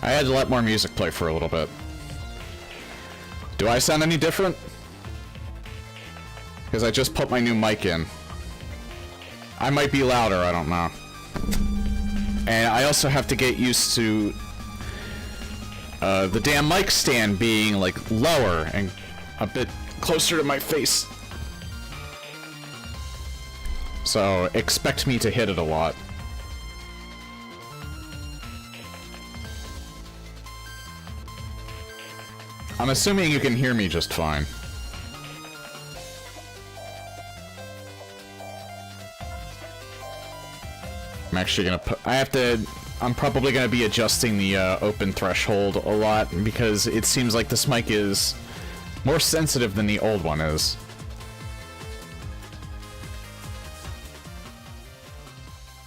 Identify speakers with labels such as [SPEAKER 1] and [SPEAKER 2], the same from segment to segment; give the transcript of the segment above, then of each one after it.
[SPEAKER 1] I had to let more music play for a little bit. Do I sound any different? Because I just put my new mic in. I might be louder, I don't know. And I also have to get used to the damn mic stand being, like, lower and a bit closer to my face. So, expect me to hit it a lot. I'm assuming you can hear me just fine. I'm actually gonna put... I'm probably gonna be adjusting the open threshold a lot because it seems like this mic is more sensitive than the old one is.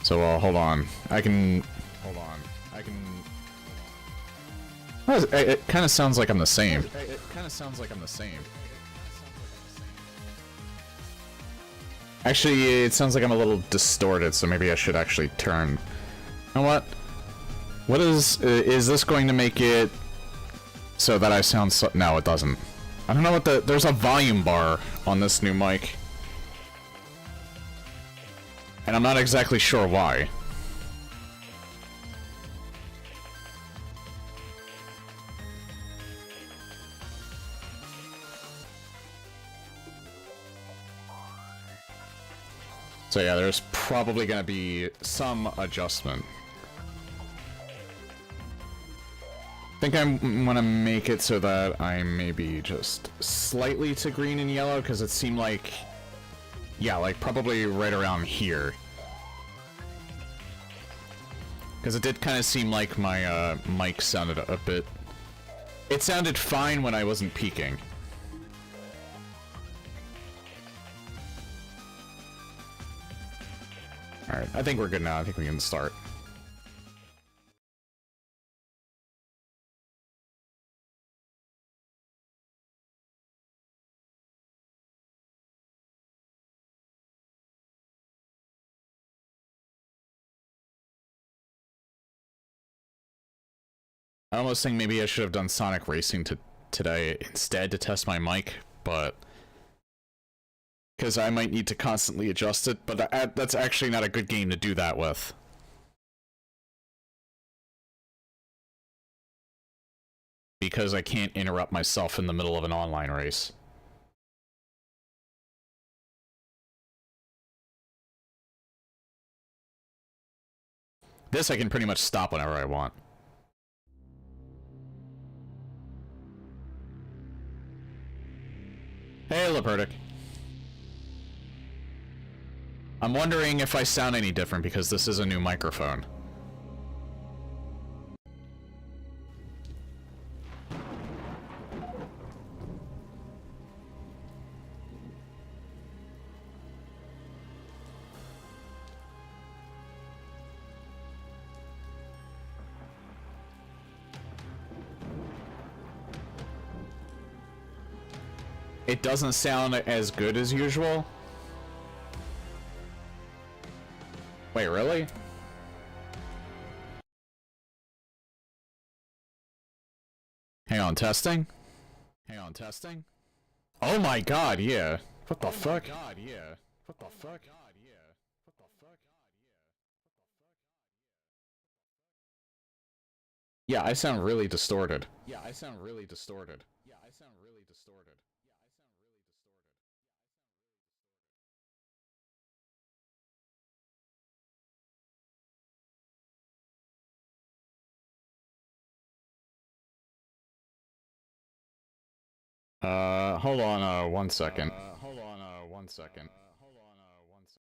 [SPEAKER 1] So, hold on. Oh, it kind of sounds like I'm the same. Actually, it sounds like I'm a little distorted, so maybe I should actually turn... You know what? What is this going to make it so that I sound so... No, it doesn't. I don't know what there's a volume bar on this new mic. And I'm not exactly sure why. So yeah, there's probably gonna be some adjustment. I think I'm gonna make it so that I'm maybe just slightly to green and yellow, because it seemed like... Yeah, like probably right around here. Because it did kind of seem like my mic sounded a bit... It sounded fine when I wasn't peaking. Alright, I think we're good now. I think we can start. I almost think maybe I should have done Sonic Racing today instead to test my mic, but... Because I might need to constantly adjust it, but that's actually not a good game to do that with. Because I can't interrupt myself in the middle of an online race. This I can pretty much stop whenever I want. Hey, Lepertic. I'm wondering if I sound any different because this is a new microphone. It doesn't sound as good as usual. Wait, really? Hang on, testing? Hang on, testing? Oh my god, yeah. What the fuck? God, yeah. What the fuck? God, yeah. What the fuck? Yeah, I sound really distorted. Yeah, I sound really distorted. Yeah, I sound really distorted. Hold on, 1 second. Hold on, 1 second. Hold on, 1 second.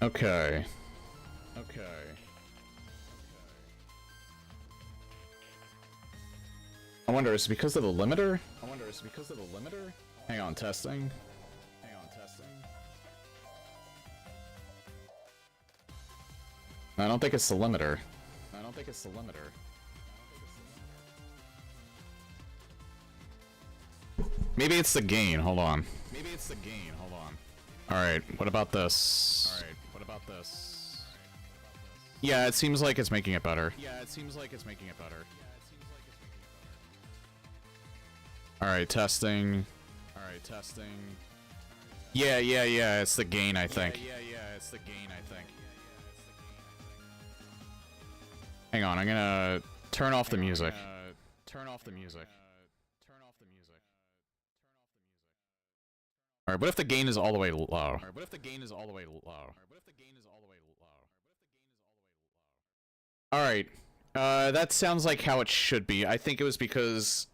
[SPEAKER 1] Okay. Okay. I wonder, is it because of the limiter? Hang on, testing. I don't think it's the limiter. Maybe it's the gain, hold on. Alright, what about this? Yeah, it seems like it's making it better. Alright, testing. Yeah, it's the gain, I think. Hang on, I'm gonna turn off the music. Alright, what if the gain is all the way low? Alright, that sounds like how it should be. I think it was because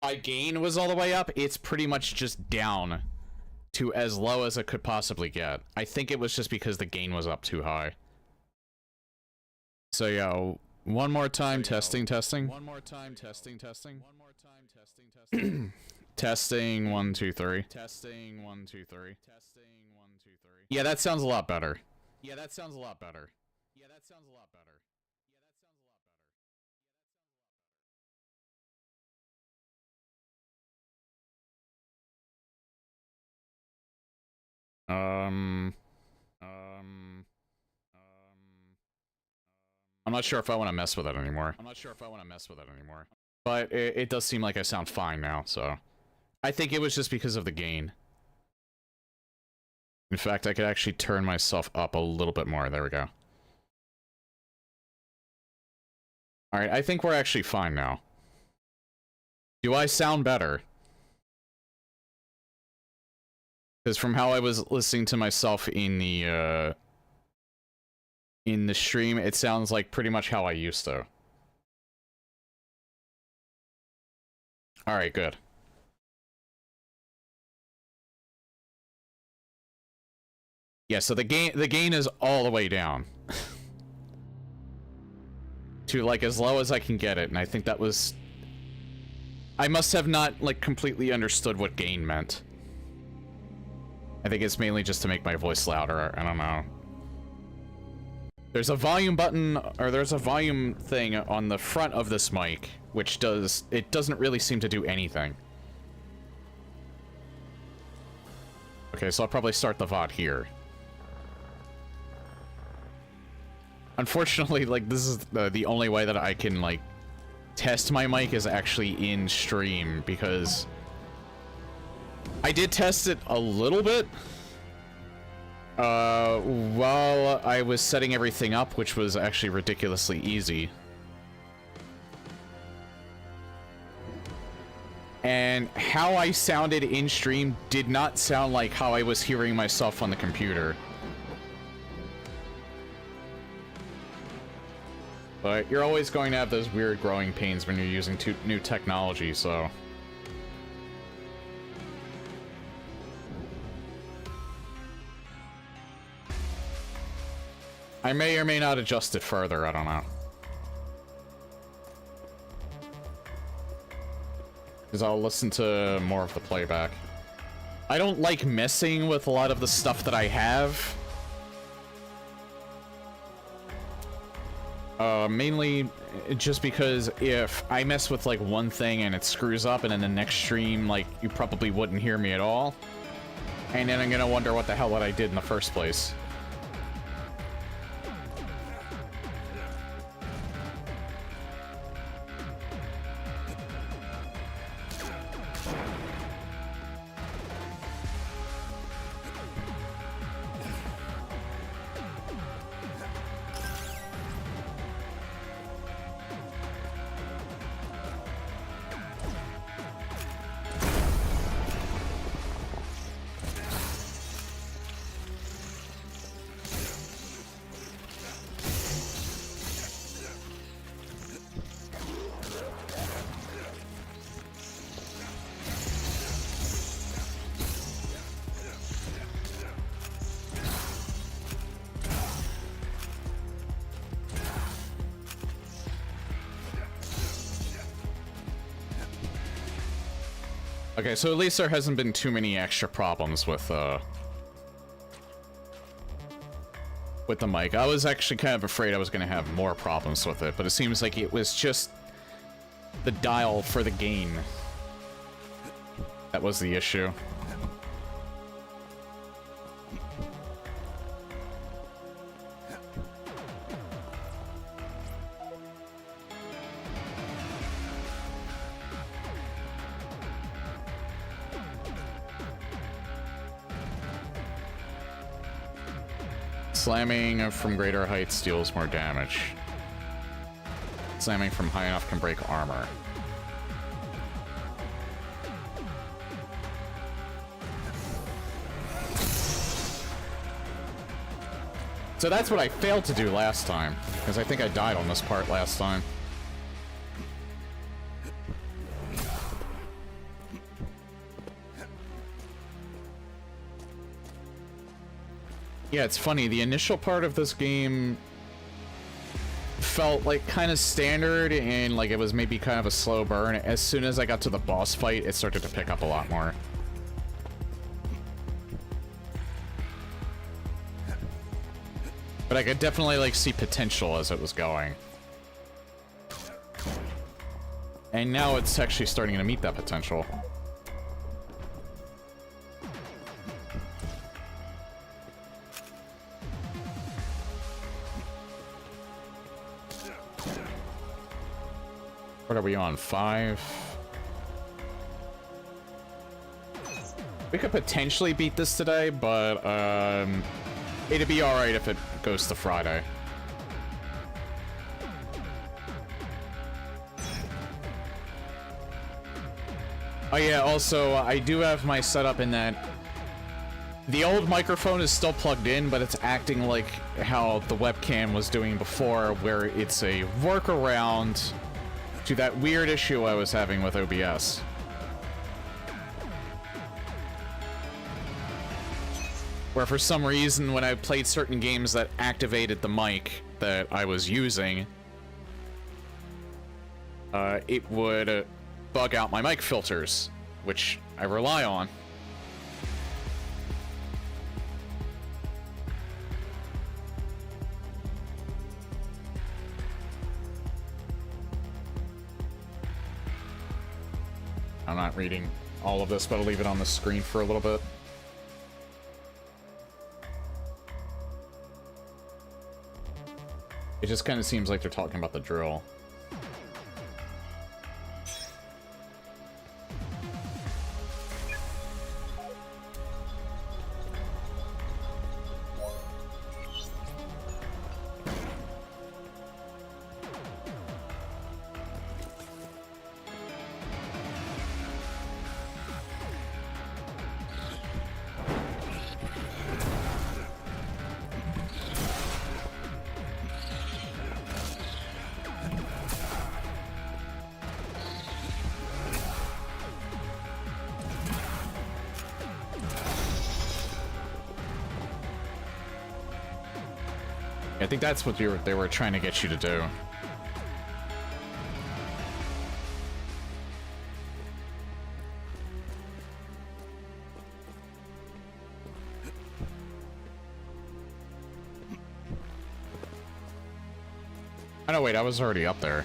[SPEAKER 1] my gain was all the way up. It's pretty much just down to as low as it could possibly get. I think it was just because the gain was up too high. So yeah, one more time, testing. Testing, 1, 2, 3. Yeah, that sounds a lot better. I'm not sure if I want to mess with it anymore. But it does seem like I sound fine now, so... I think it was just because of the gain. In fact, I could actually turn myself up a little bit more. There we go. Alright, I think we're actually fine now. Do I sound better? Because from how I was listening to myself in the stream, it sounds like pretty much how I used to. Alright, good. Yeah, so the gain is all the way down. To, like, as low as I can get it, and I think that was... I must have not, like, completely understood what gain meant. I think it's mainly just to make my voice louder, I don't know. There's a volume button, or there's a volume thing on the front of this mic, which it doesn't really seem to do anything. Okay, so I'll probably start the VOD here. Unfortunately, like, this is the only way that I can, like, test my mic is actually in stream, because I did test it a little bit while I was setting everything up, which was actually ridiculously easy. And how I sounded in stream did not sound like how I was hearing myself on the computer. But you're always going to have those weird growing pains when you're using new technology, so... I may or may not adjust it further, I don't know. Because I'll listen to more of the playback. I don't like messing with a lot of the stuff that I have. Mainly just because if I mess with, like, one thing and it screws up, and in the next stream, like, you probably wouldn't hear me at all. And then I'm gonna wonder what the hell that I did in the first place. Okay, so at least there hasn't been too many extra problems with the mic. I was actually kind of afraid I was going to have more problems with it, but it seems like it was just the dial for the gain that was the issue. Slamming from greater heights deals more damage. Slamming from high enough can break armor. So that's what I failed to do last time, because I think I died on this part last time. Yeah, it's funny, the initial part of this game felt like kind of standard and like it was maybe kind of a slow burn. As soon as I got to the boss fight, it started to pick up a lot more. But I could definitely like see potential as it was going. And now it's actually starting to meet that potential. What are we on? 5? We could potentially beat this today, but it'd be alright if it goes to Friday. Oh yeah, also, I do have my setup in that the old microphone is still plugged in, but it's acting like how the webcam was doing before, where it's a workaround to that weird issue I was having with OBS. Where for some reason, when I played certain games that activated the mic that I was using, it would bug out my mic filters, which I rely on. I'm not reading all of this, but I'll leave it on the screen for a little bit. It just kind of seems like they're talking about the drill. I think that's what they were trying to get you to do. Oh no, wait, I was already up there.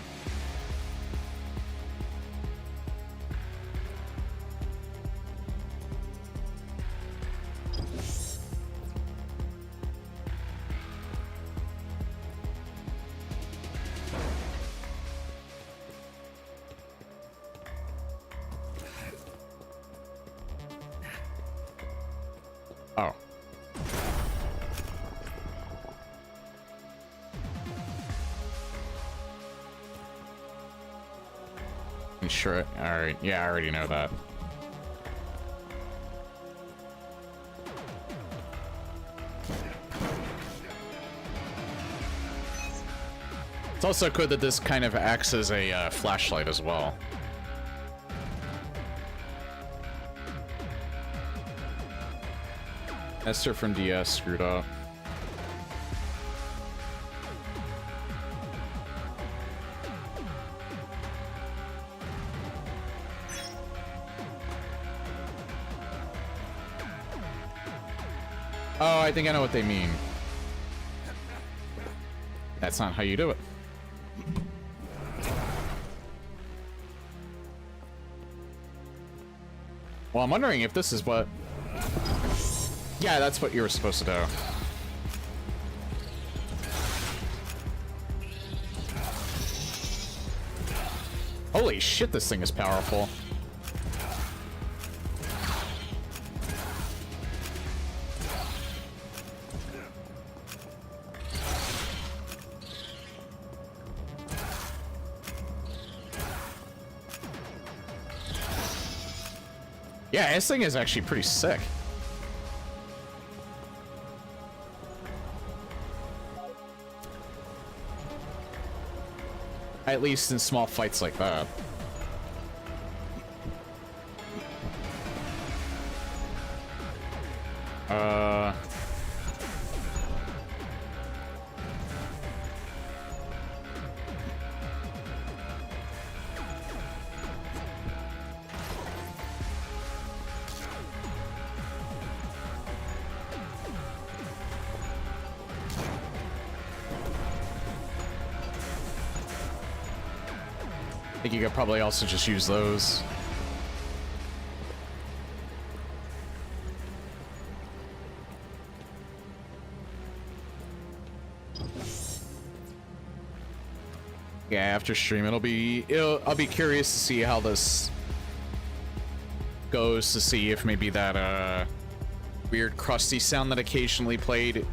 [SPEAKER 1] Oh. Sure. Alright, yeah, I already know that. It's also good that this kind of acts as a flashlight as well. Esther from DS screwed up. Oh, I think I know what they mean. That's not how you do it. Well, I'm wondering if this is what... Yeah, that's what you were supposed to do. Holy shit, this thing is powerful. Yeah, this thing is actually pretty sick. At least in small fights like that. I think you could probably also just use those. Yeah, after stream I'll be curious to see how this goes, to see if maybe that weird crusty sound that occasionally played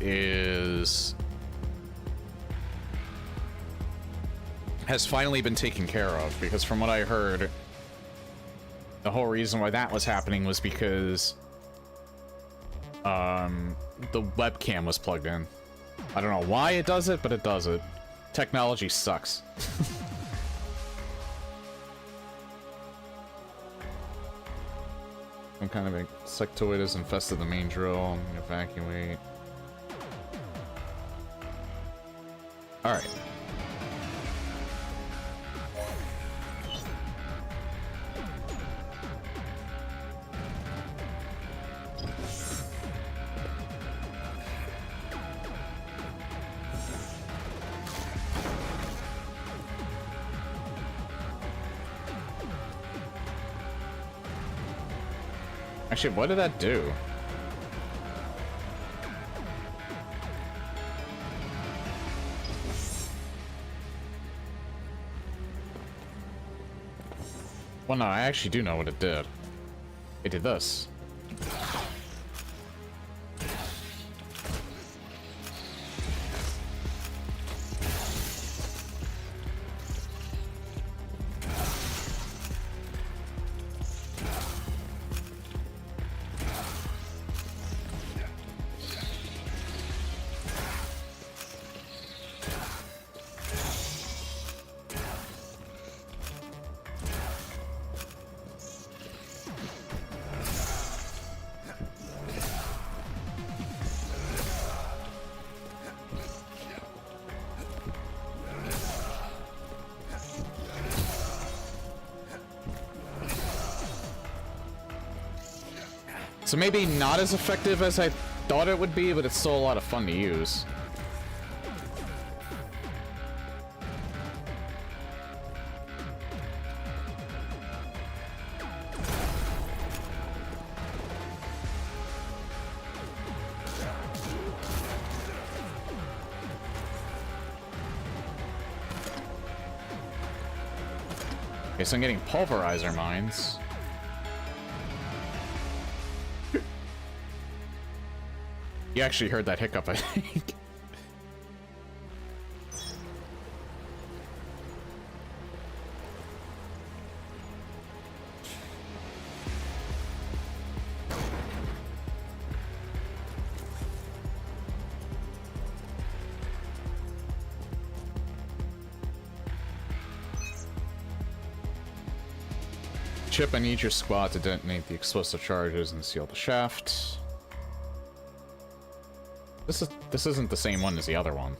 [SPEAKER 1] has finally been taken care of, because from what I heard, the whole reason why that was happening was because the webcam was plugged in. I don't know why it does it, but it does it. Technology sucks. Some kind of insectoid has infested the main drill. Evacuate. Alright. Actually, what did that do? Well, no, I actually do know what it did. It did this. So maybe not as effective as I thought it would be, but it's still a lot of fun to use. Okay, so I'm getting pulverizer mines. You actually heard that hiccup, I think. Chip, I need your squad to detonate the explosive charges and seal the shaft. This isn't the same one as the other one.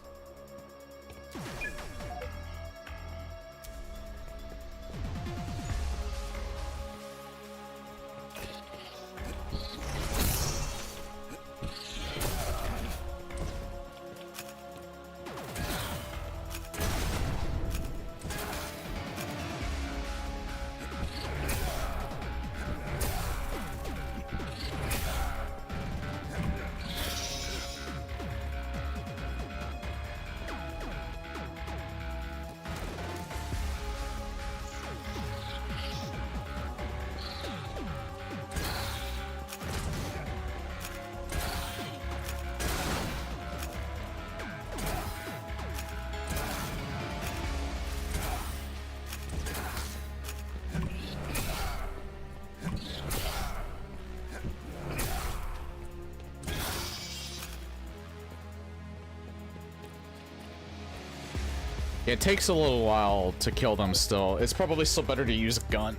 [SPEAKER 1] It takes a little while to kill them still. It's probably still better to use a gun.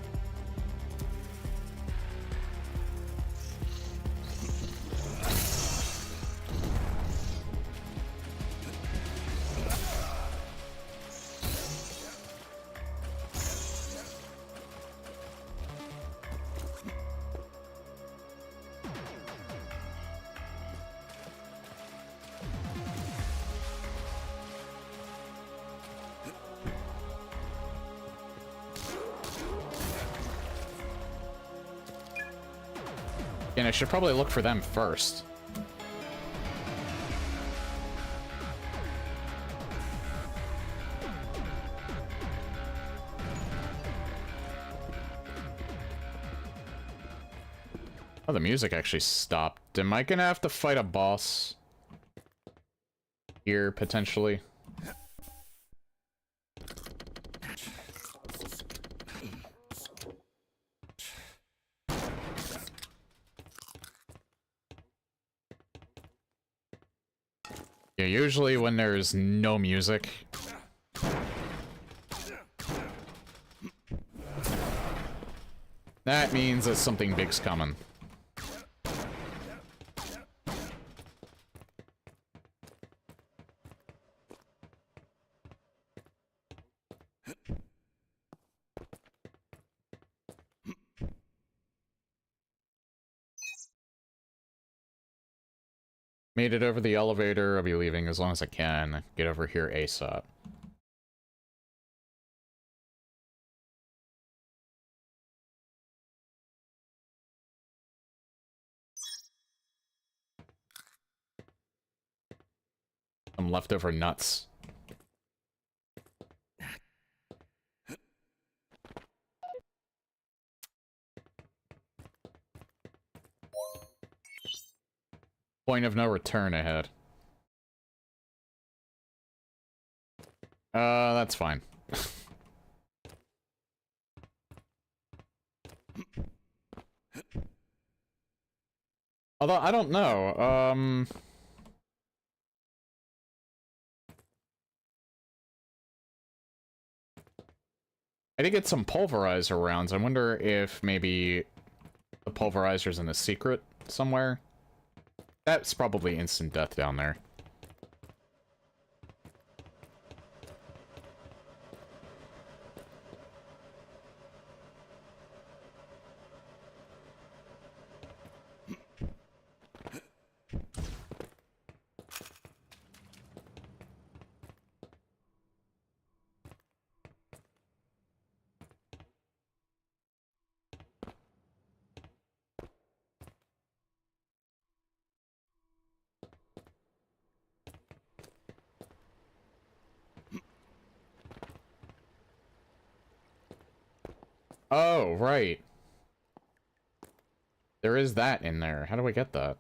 [SPEAKER 1] And I should probably look for them first. Oh, the music actually stopped. Am I gonna have to fight a boss here, potentially? Yeah, usually when there's no music, that means that something big's coming. Made it over the elevator. I'll be leaving as long as I can. Get over here ASAP. Some leftover nuts. Point of no return ahead. That's fine. Although, I don't know, I did get some pulverizer rounds. I wonder if maybe the pulverizer's in a secret somewhere. That's probably instant death down there. Oh, right. There is that in there. How do I get that?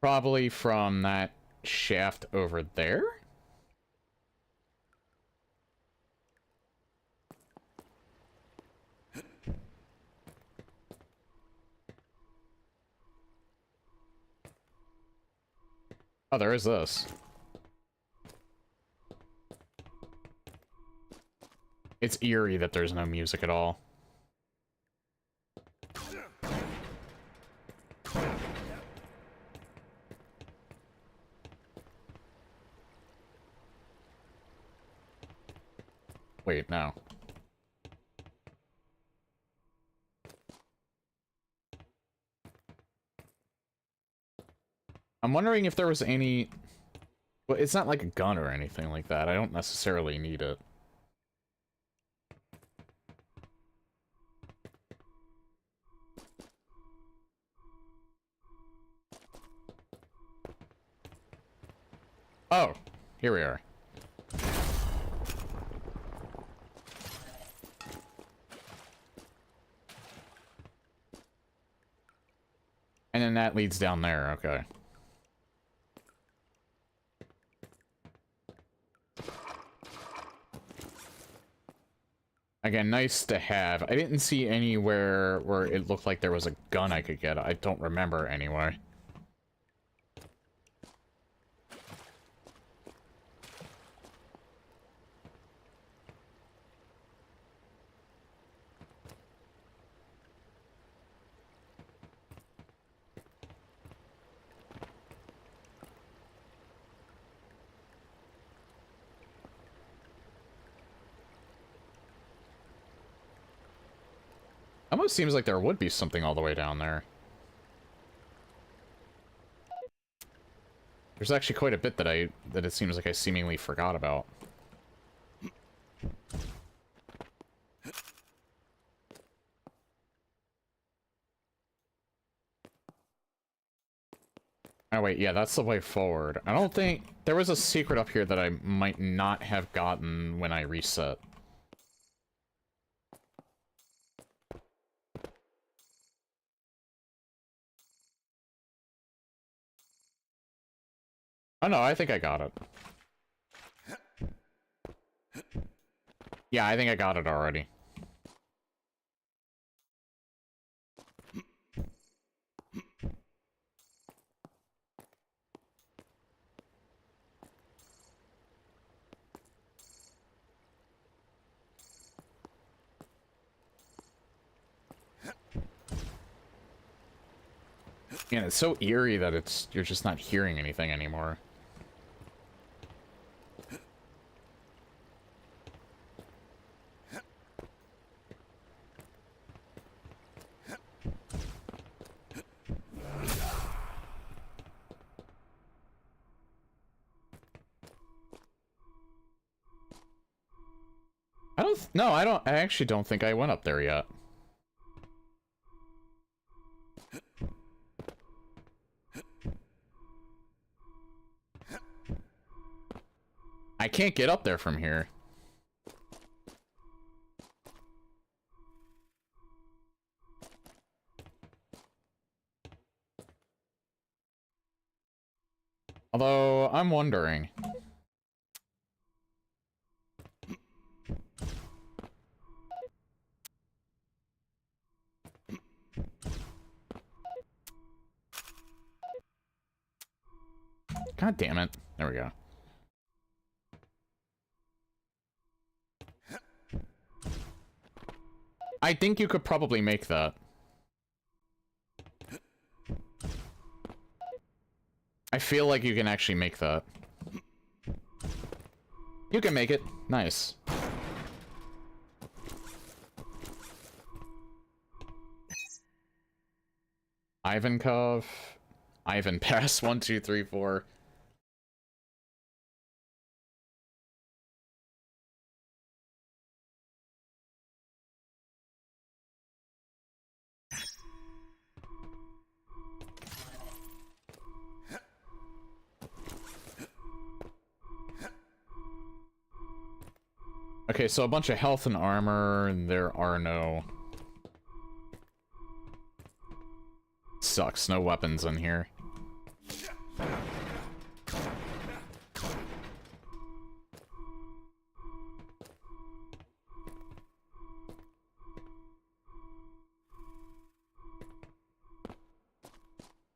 [SPEAKER 1] Probably from that shaft over there? Oh, there is this. It's eerie that there's no music at all. Wait, no. I'm wondering if there was any... Well, it's not like a gun or anything like that. I don't necessarily need it. Oh, here we are. And then that leads down there, okay. Again, nice to have. I didn't see anywhere where it looked like there was a gun I could get. I don't remember anyway. Almost seems like there would be something all the way down there. There's actually quite a bit that it seems like I seemingly forgot about. Oh wait, yeah, that's the way forward. I don't think... There was a secret up here that I might not have gotten when I reset. Oh no, I think I got it. Yeah, I think I got it already. Man, it's so eerie that you're just not hearing anything anymore. No, I actually don't think I went up there yet. I can't get up there from here. Although, I'm wondering. God damn it. There we go. I think you could probably make that. I feel like you can actually make that. You can make it. Nice. Ivankov. Ivan Pass. 1, 2, 3, 4. Okay, so a bunch of health and armor, and there are no... Sucks, no weapons in here.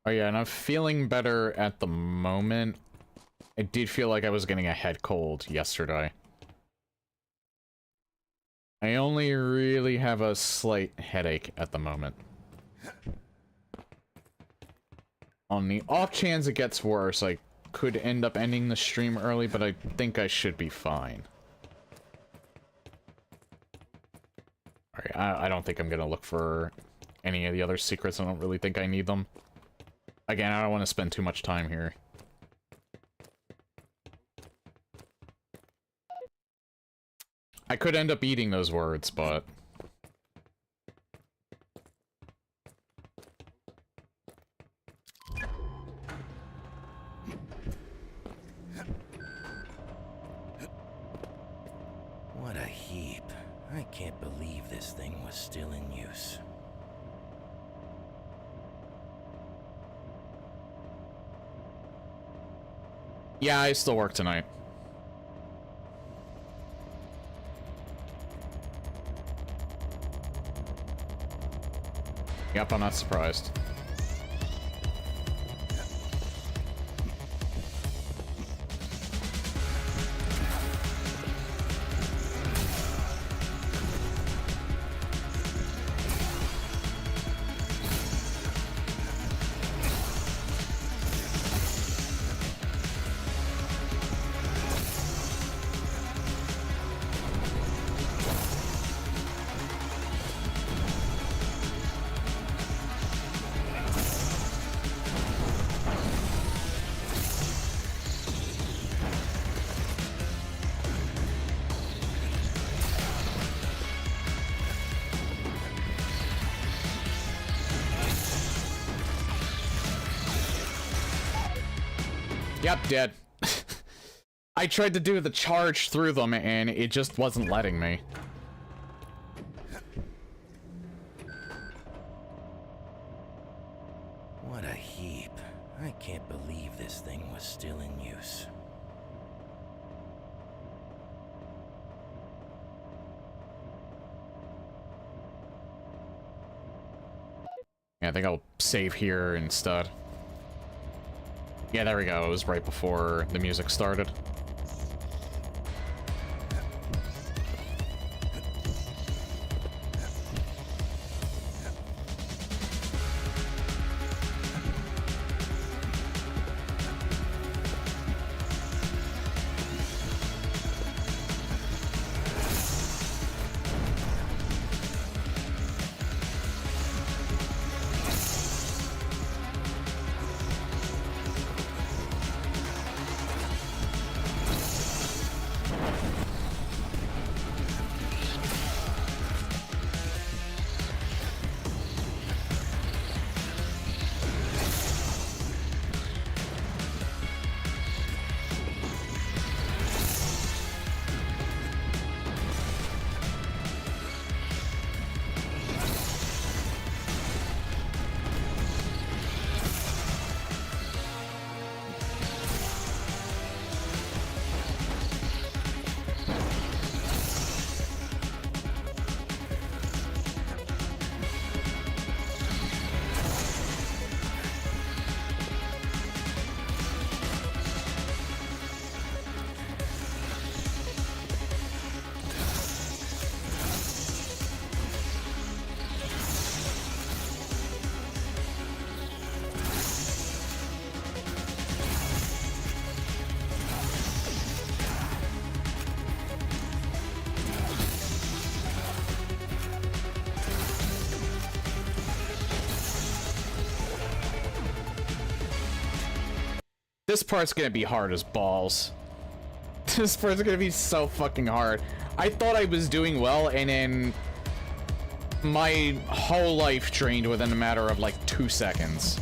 [SPEAKER 1] Oh yeah, and I'm feeling better at the moment. I did feel like I was getting a head cold yesterday. I only really have a slight headache at the moment. On the off chance it gets worse, I could end up ending the stream early, but I think I should be fine. Alright, I don't think I'm gonna look for any of the other secrets. I don't really think I need them. Again, I don't want to spend too much time here. I could end up eating those words, but...
[SPEAKER 2] What a heap. I can't believe this thing was still in use.
[SPEAKER 1] Yeah, I still work tonight. Yep, I'm not surprised. Yep, dead. I tried to do the charge through them and it just wasn't letting me.
[SPEAKER 2] What a heap. I can't believe this thing was still in use.
[SPEAKER 1] Yeah, I think I'll save here instead. Yeah, there we go. It was right before the music started. This part's gonna be hard as balls. This part's gonna be so fucking hard. I thought I was doing well, and then my whole life drained within a matter of like 2 seconds.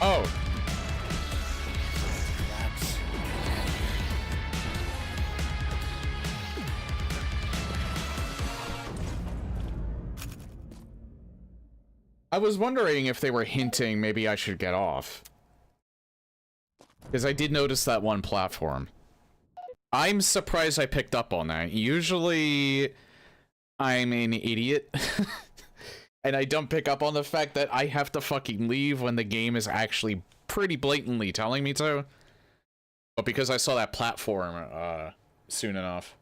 [SPEAKER 1] Oh. I was wondering if they were hinting maybe I should get off. Because I did notice that one platform. I'm surprised I picked up on that. Usually, I'm an idiot. And I don't pick up on the fact that I have to fucking leave when the game is actually pretty blatantly telling me to. But because I saw that platform soon enough.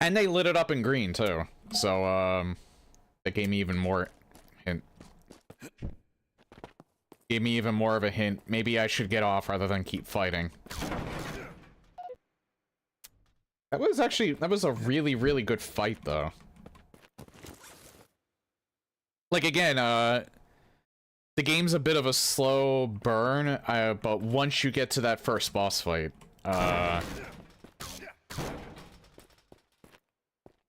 [SPEAKER 1] And they lit it up in green, too. So, that gave me even more hint. Gave me even more of a hint. Maybe I should get off rather than keep fighting. That was a really, really good fight, though. Like, again, the game's a bit of a slow burn, but once you get to that first boss fight,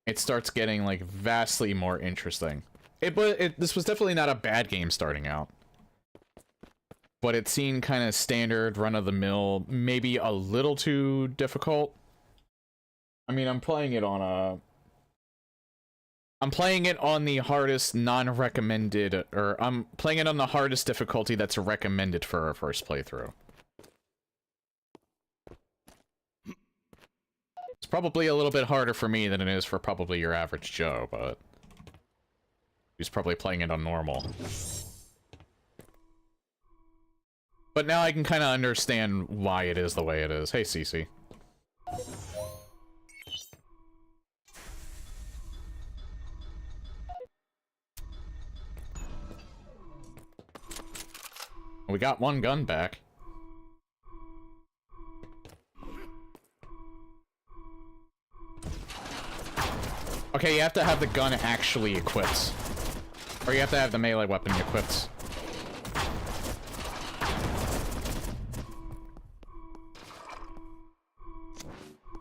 [SPEAKER 1] it starts getting, like, vastly more interesting. This was definitely not a bad game starting out. But it seemed kind of standard, run-of-the-mill, maybe a little too difficult. I mean, I'm playing it on the hardest non-recommended, or I'm playing it on the hardest difficulty that's recommended for a first playthrough. It's probably a little bit harder for me than it is for probably your average Joe, but he's probably playing it on normal. But now I can kind of understand why it is the way it is. Hey, Cece. We got one gun back. Okay, you have to have the gun actually equipped. Or you have to have the melee weapon equipped.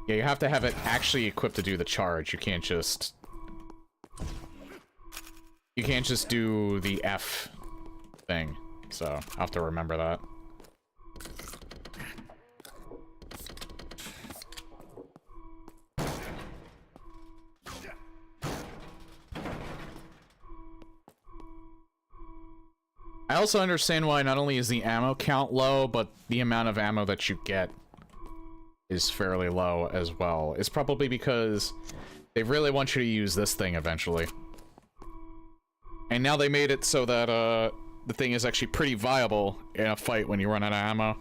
[SPEAKER 1] Yeah, you have to have it actually equipped to do the charge. You can't just do the F thing. So, I'll have to remember that. I also understand why not only is the ammo count low, but the amount of ammo that you get is fairly low as well. It's probably because they really want you to use this thing eventually. And now they made it so that, the thing is actually pretty viable in a fight when you run out of ammo.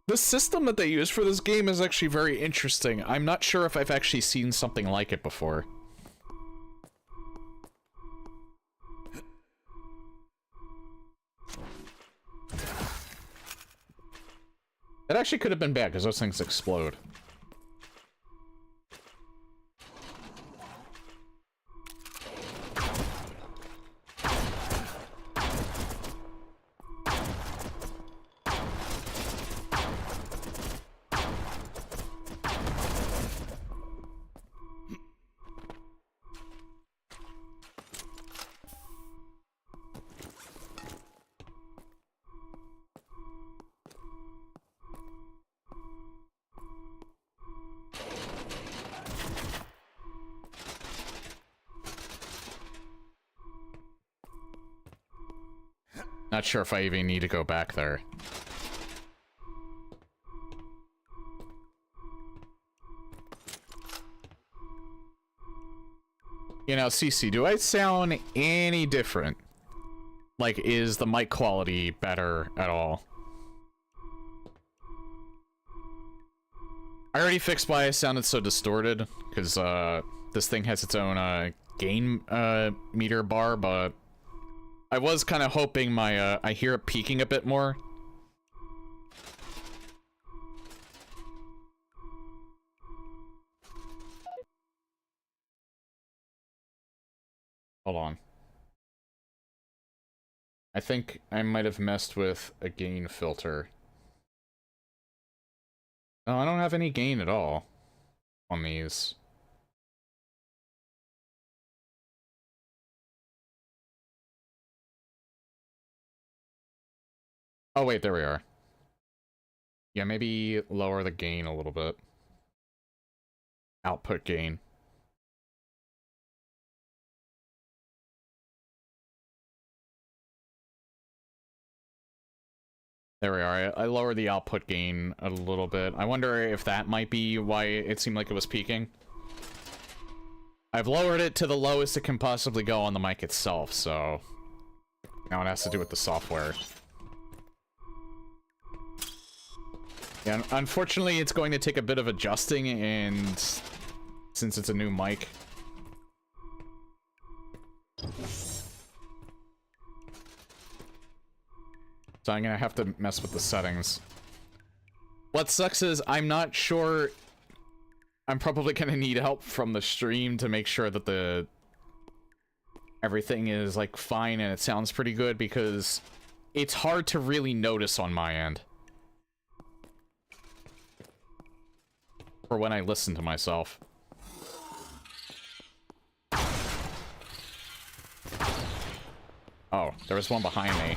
[SPEAKER 1] The system that they use for this game is actually very interesting. I'm not sure if I've actually seen something like it before. That actually could have been bad, because those things explode. Not sure if I even need to go back there. You know, CC, do I sound any different? Like, is the mic quality better at all? I already fixed why I sounded so distorted, because, this thing has its own, gain, meter bar, but I was kind of hoping my, I hear it peaking a bit more. Hold on. I think I might have messed with a gain filter. No, I don't have any gain at all on these. Oh, wait, there we are. Yeah, maybe lower the gain a little bit. Output gain. There we are. I lowered the output gain a little bit. I wonder if that might be why it seemed like it was peaking. I've lowered it to the lowest it can possibly go on the mic itself, so... now it has to do with the software. Yeah, unfortunately, it's going to take a bit of adjusting, and since it's a new mic... so I'm gonna have to mess with the settings. What sucks is I'm not sure... I'm probably gonna need help from the stream to make sure that everything is, like, fine and it sounds pretty good, because it's hard to really notice on my end. For when I listen to myself. Oh, there was one behind me.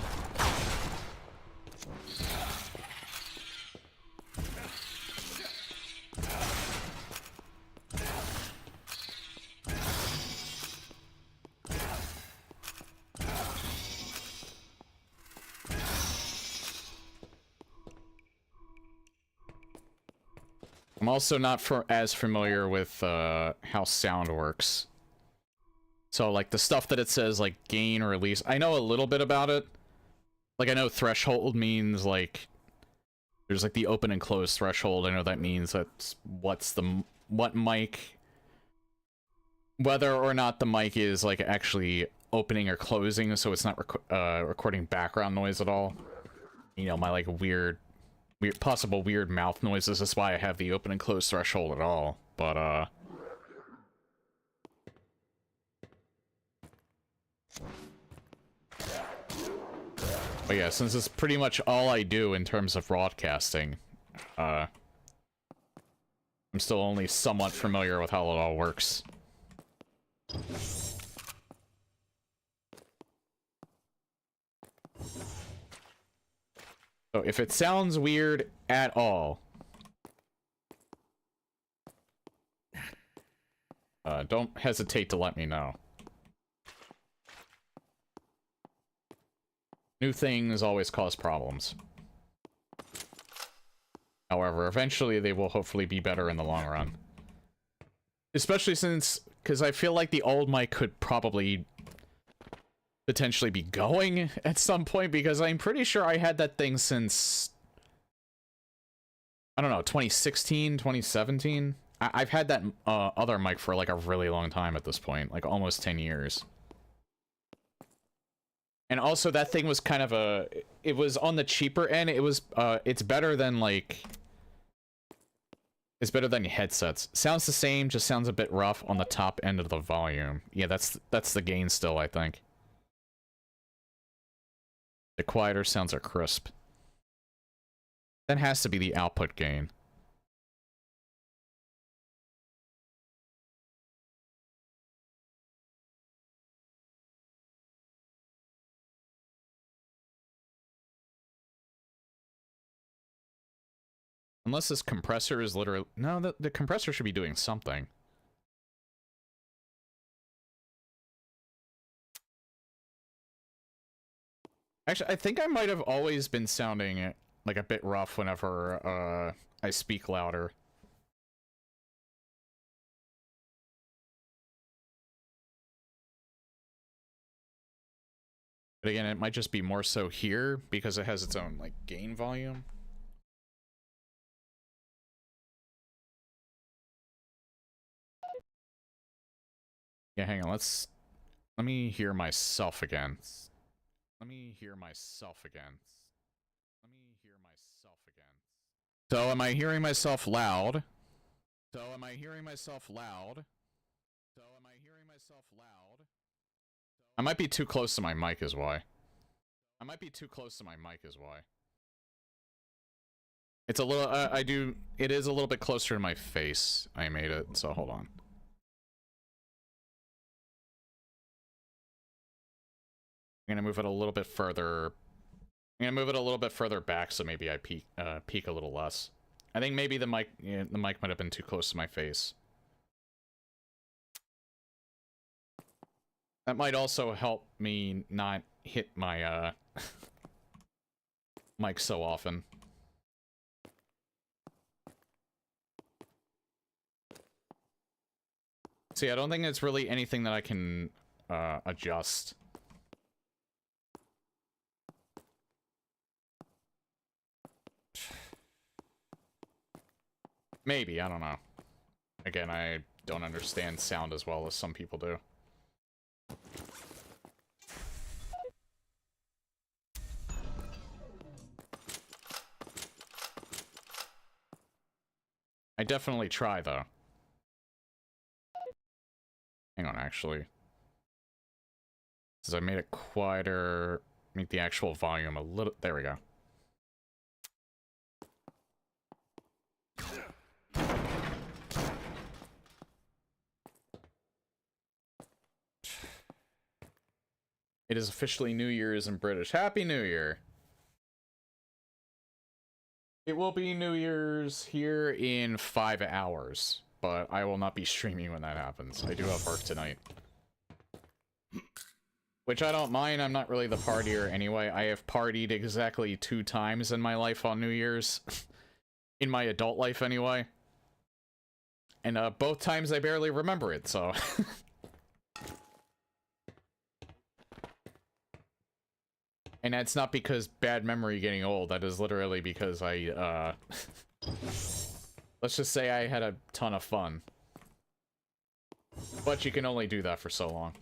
[SPEAKER 1] I'm also not as familiar with how sound works. So, like, the stuff that it says, like, gain or release, I know a little bit about it. Like, I know threshold means, like, there's, like, the open and close threshold. I know that means that's what mic, whether or not the mic is, like, actually opening or closing, so it's not recording background noise at all. You know, my, like, possible weird mouth noises. That's why I have the open and close threshold at all. But, yeah, since it's pretty much all I do in terms of broadcasting, I'm still only somewhat familiar with how it all works. So if it sounds weird at all, don't hesitate to let me know. New things always cause problems. However, eventually they will hopefully be better in the long run. Especially since, because I feel like the old mic could probably potentially be going at some point, because I'm pretty sure I had that thing since, I don't know, 2016, 2017? I've had that other mic for like a really long time at this point, like almost 10 years. And also that thing was kind of it was on the cheaper end. It was, it's better than like, it's better than headsets. Sounds the same, just sounds a bit rough on the top end of the volume. Yeah, that's the gain still, I think. The quieter sounds are crisp. That has to be the output gain. Unless this compressor is literally... no, the compressor should be doing something. Actually, I think I might have always been sounding like a bit rough whenever I speak louder. But again, it might just be more so here because it has its own like gain volume. Yeah, hang on, let me hear myself again. Let me hear myself again. Let me hear myself again. So am I hearing myself loud? So am I hearing myself loud? So am I hearing myself loud? I might be too close to my mic is why. I might be too close to my mic is why. It's a little, it is a little bit closer to my face. I made it, so hold on. I'm gonna move it a little bit further. I'm I'm gonna move it a little bit further back so maybe I peek a little less. I think maybe the mic might have been too close to my face. That might also help me not hit my mic so often. See, I don't think it's really anything that I can adjust. Maybe, I don't know. Again, I don't understand sound as well as some people do. I definitely try, though. Hang on, actually. Since I made it quieter, make the actual volume a little... There we go. It is officially New Year's in British. Happy New Year! It will be New Year's here in 5 hours, but I will not be streaming when that happens. I do have work tonight. Which I don't mind, I'm not really the partier anyway. I have partied exactly 2 times in my life on New Year's. In my adult life anyway. And both times I barely remember it, so... And that's not because bad memory getting old, that is literally because I, let's just say I had a ton of fun. But you can only do that for so long.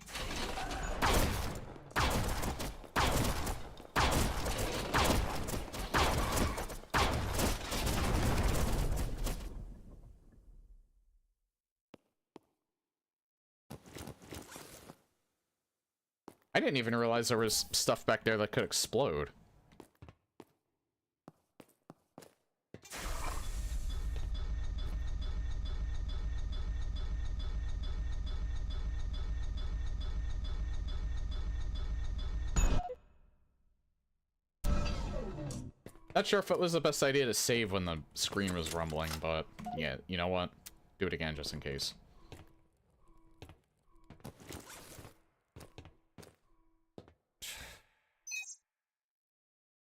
[SPEAKER 1] I didn't even realize there was stuff back there that could explode. Not sure if it was the best idea to save when the screen was rumbling, but yeah, you know what? Do it again just in case.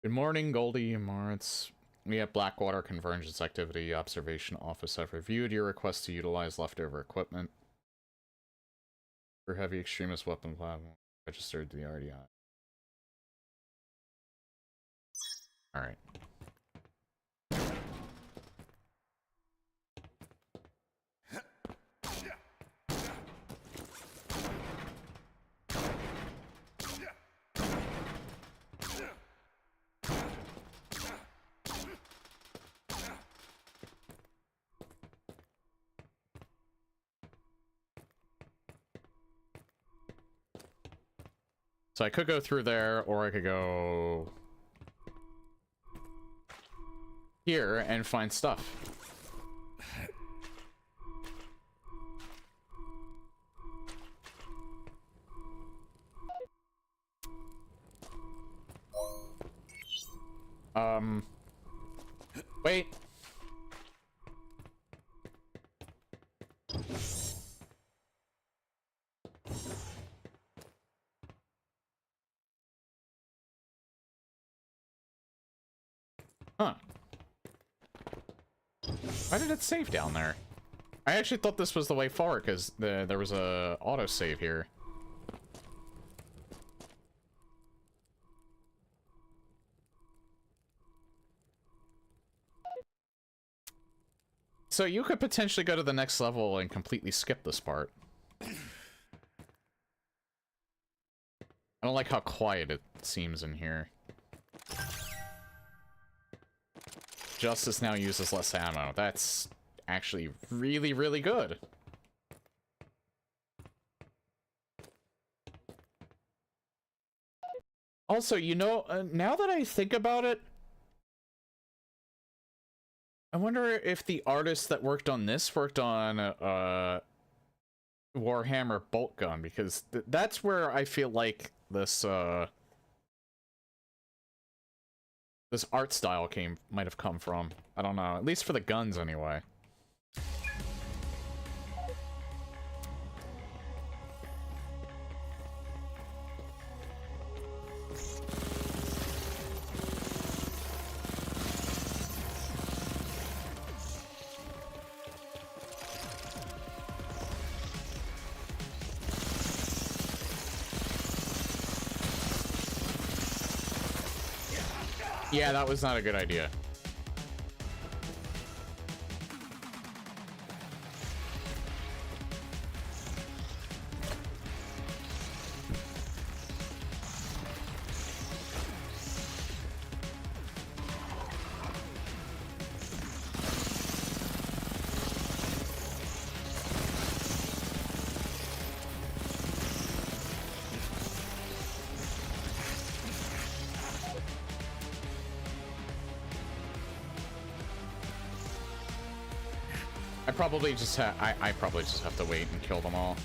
[SPEAKER 1] Good morning, Goldie Martz. We have Blackwater Convergence Activity Observation Office have reviewed your request to utilize leftover equipment for heavy extremist weapon platform registered to the RDI. Alright. So I could go through there, or I could go here and find stuff. Wait. Huh. Why did it save down there? I actually thought this was the way forward, because there was a autosave here. So you could potentially go to the next level and completely skip this part. I don't like how quiet it seems in here. Justice now uses less ammo. That's actually really, really good. Also, you know, now that I think about it, I wonder if the artist that worked on this worked on Warhammer Bolt Gun, because that's where I feel like this this art style might have come from. I don't know. At least for the guns, anyway. Yeah, that was not a good idea. I probably just have to wait and kill them all.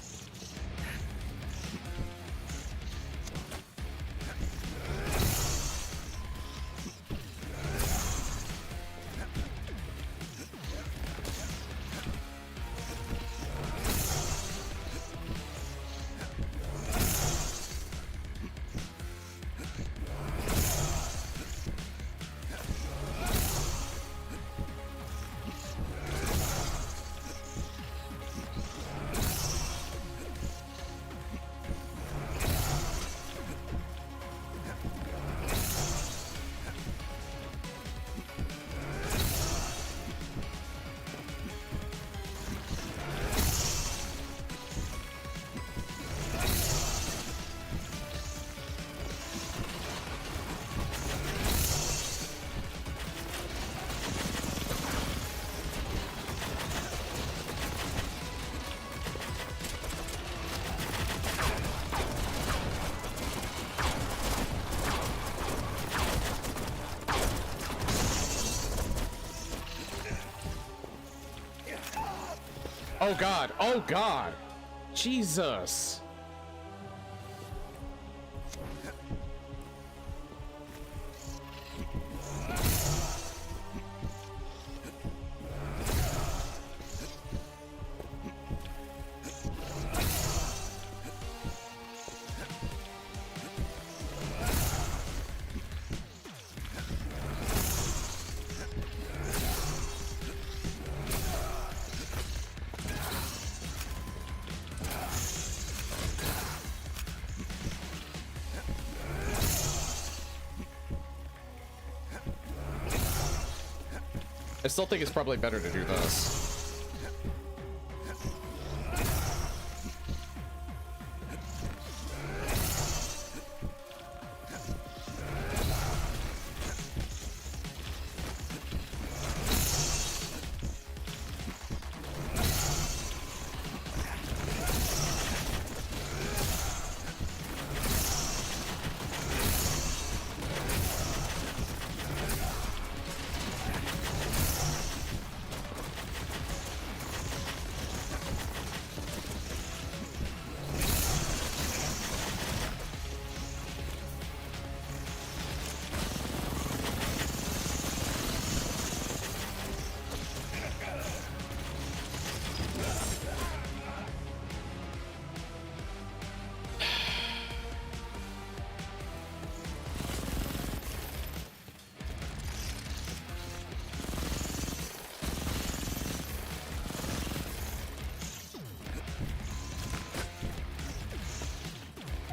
[SPEAKER 1] Oh god! Oh god! Jesus! I still think it's probably better to do this.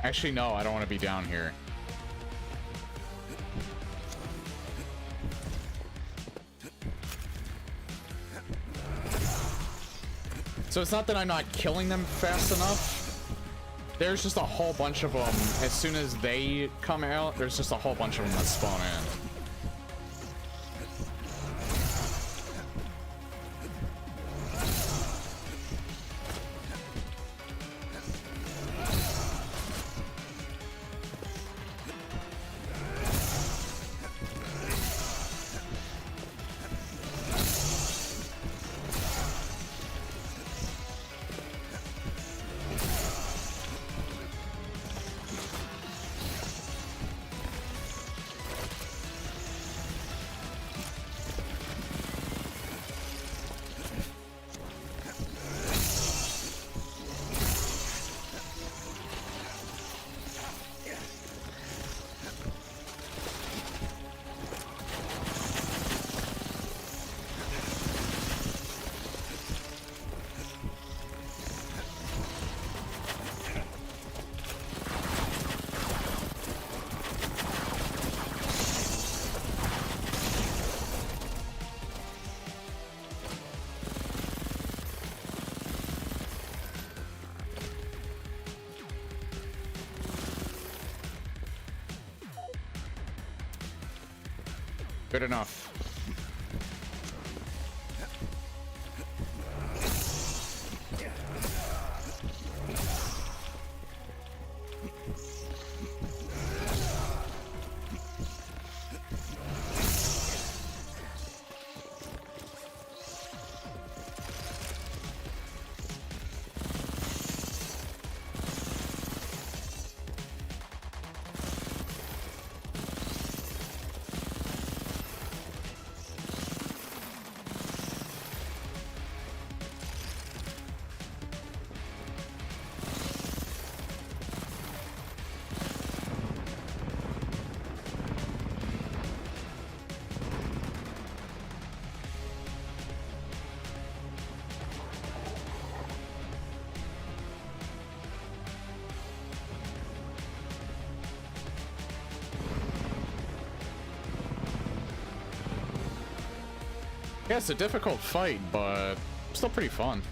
[SPEAKER 1] Actually, no, I don't want to be down here. So it's not that I'm not killing them fast enough. There's just a whole bunch of them. As soon as they come out, there's just a whole bunch of them that spawn in. Good enough. Yeah, it's a difficult fight, but still pretty fun.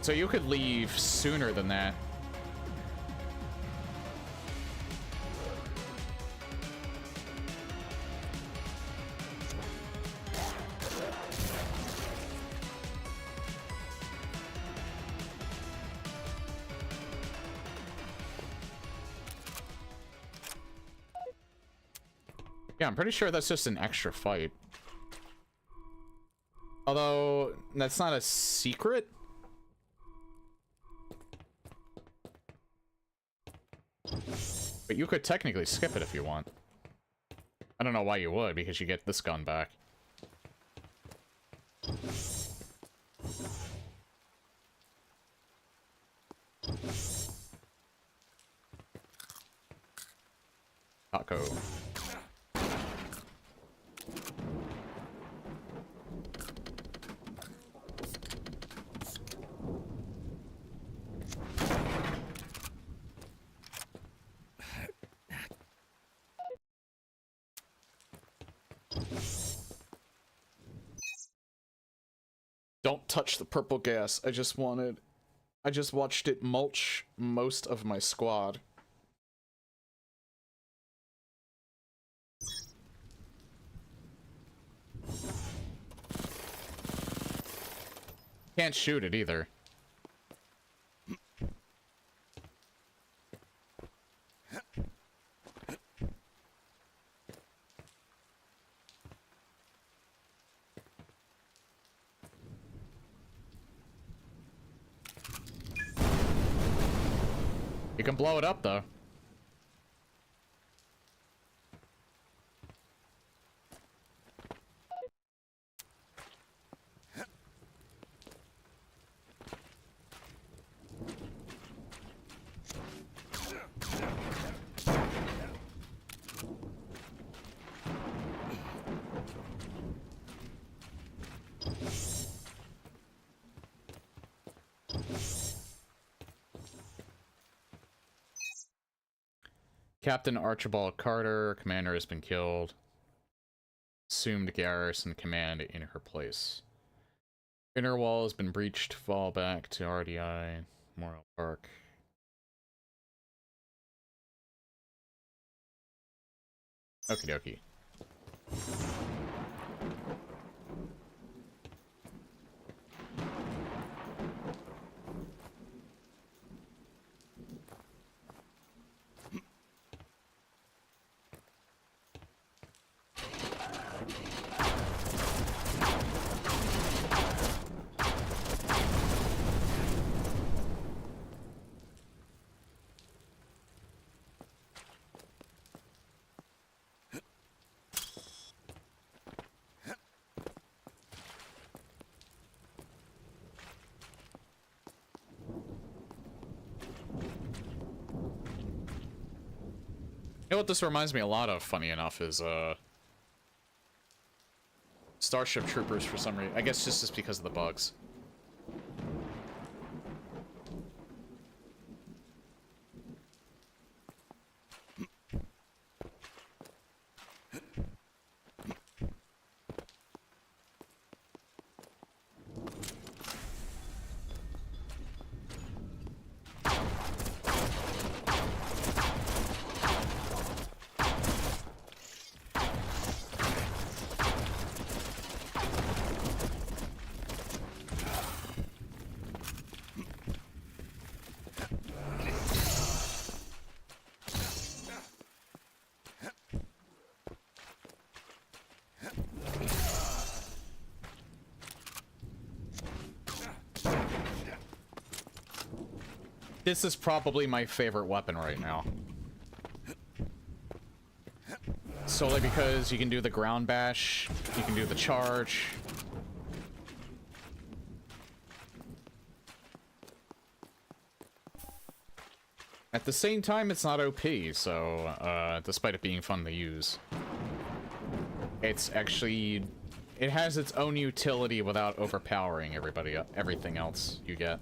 [SPEAKER 1] So you could leave sooner than that. Yeah, I'm pretty sure that's just an extra fight. Although, that's not a secret? But you could technically skip it if you want. I don't know why you would, because you get this gun back. Taco. Don't touch the purple gas. I just watched it mulch most of my squad. Can't shoot it either. You can blow it up, though. Captain Archibald Carter, commander has been killed. Assumed garrison command in her place. Inner wall has been breached. Fall back to RDI. Memorial Park. Okie dokie. You know what this reminds me a lot of, funny enough, is, Starship Troopers for some reason. I guess just because of the bugs. This is probably my favorite weapon right now. Solely because you can do the ground bash, you can do the charge. At the same time, it's not OP, so, despite it being fun to use. It's actually... It has its own utility without overpowering everything else you get.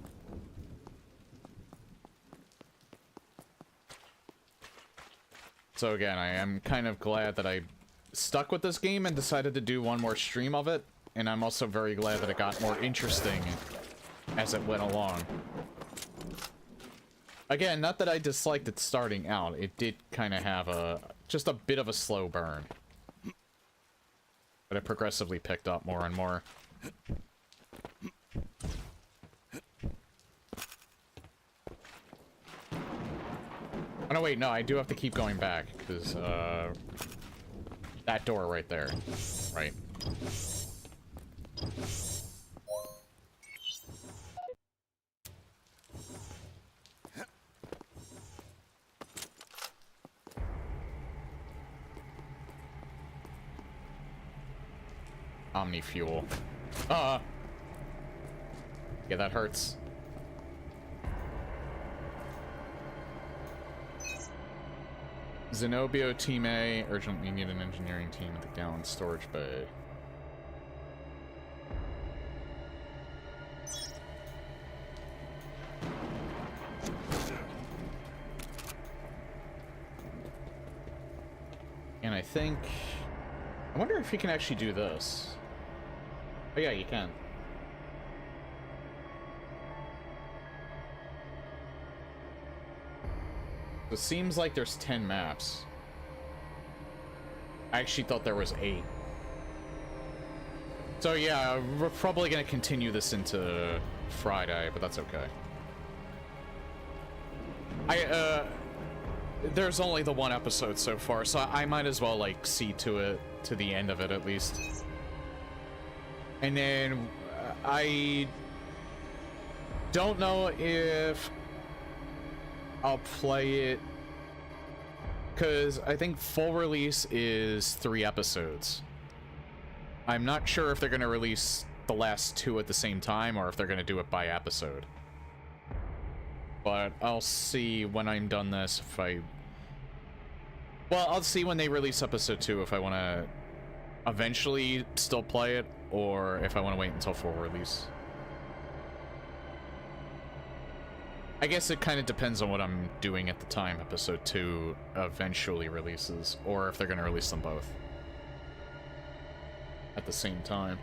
[SPEAKER 1] So again, I am kind of glad that I stuck with this game and decided to do one more stream of it, and I'm also very glad that it got more interesting as it went along. Again, not that I disliked it starting out, it did kind of have just a bit of a slow burn. But it progressively picked up more and more. Oh, no, wait, no, I do have to keep going back, because, that door right there. Right. Omni fuel. Yeah, that hurts. Zenobio Team A, urgently need an engineering team at the Gallon Storage Bay. And I think... I wonder if you can actually do this. Oh yeah, you can. It seems like there's 10 maps. I actually thought there was 8. So yeah, we're probably gonna continue this into Friday, but that's okay. There's only the one episode so far, so I might as well, like, see to it, to the end of it at least. And then, I don't know if I'll play it, because I think full release is 3 episodes. I'm not sure if they're going to release the last 2 at the same time, or if they're going to do it by episode. But I'll see when I'm done this if I... Well, I'll see when they release episode 2 if I want to eventually still play it, or if I want to wait until full release. I guess it kind of depends on what I'm doing at the time episode 2 eventually releases, or if they're going to release them both at the same time.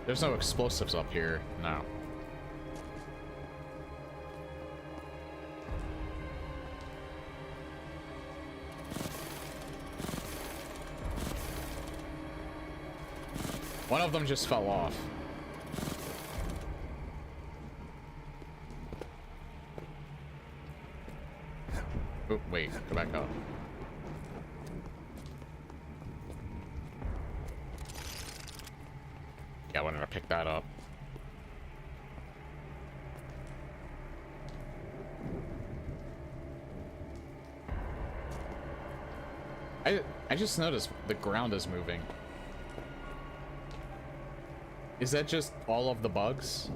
[SPEAKER 1] There's no explosives up here. No. One of them just fell off. Oh, wait, go back up. Yeah, I wanted to pick that up. I just noticed the ground is moving. Is that just all of the bugs?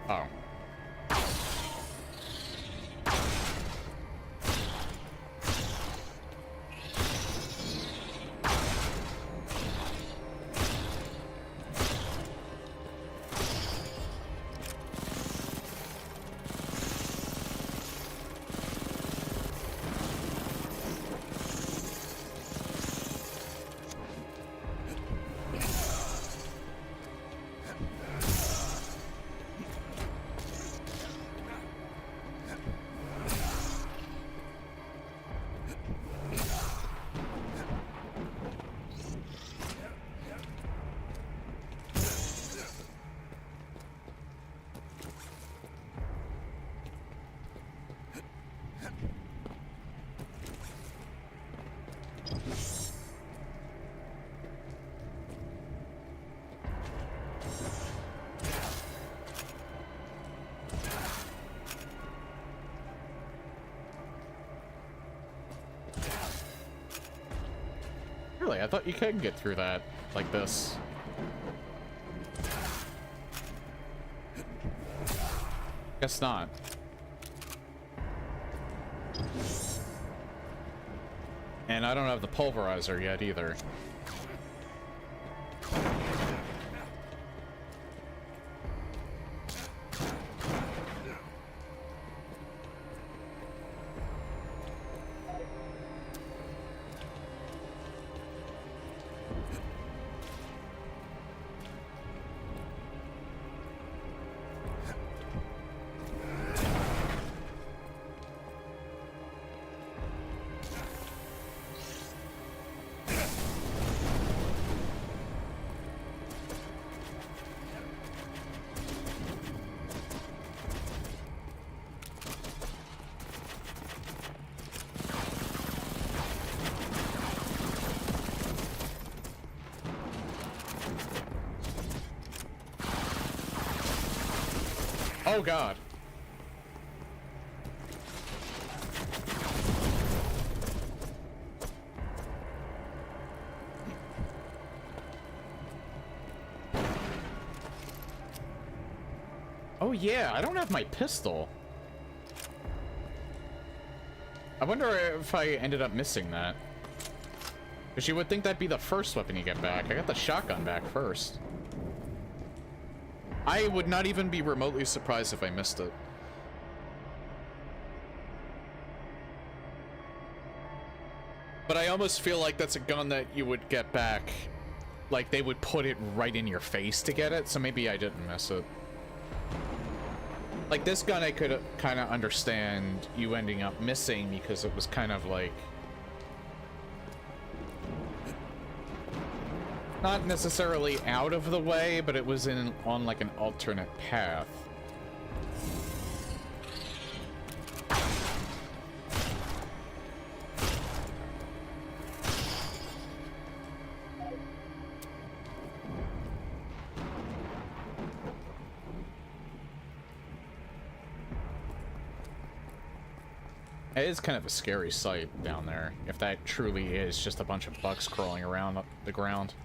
[SPEAKER 1] Oh. Really? I thought you could get through that like this. Guess not. And I don't have the pulverizer yet either. Oh god. Oh yeah, I don't have my pistol. I wonder if I ended up missing that. Because you would think that'd be the first weapon you get back. I got the shotgun back first. I would not even be remotely surprised if I missed it. But I almost feel like that's a gun that you would get back. Like, they would put it right in your face to get it, so maybe I didn't miss it. Like, this gun I could kind of understand you ending up missing because it was kind of like... not necessarily out of the way, but it was on like an alternate path. It is kind of a scary sight down there, if that truly is just a bunch of bugs crawling around up the ground.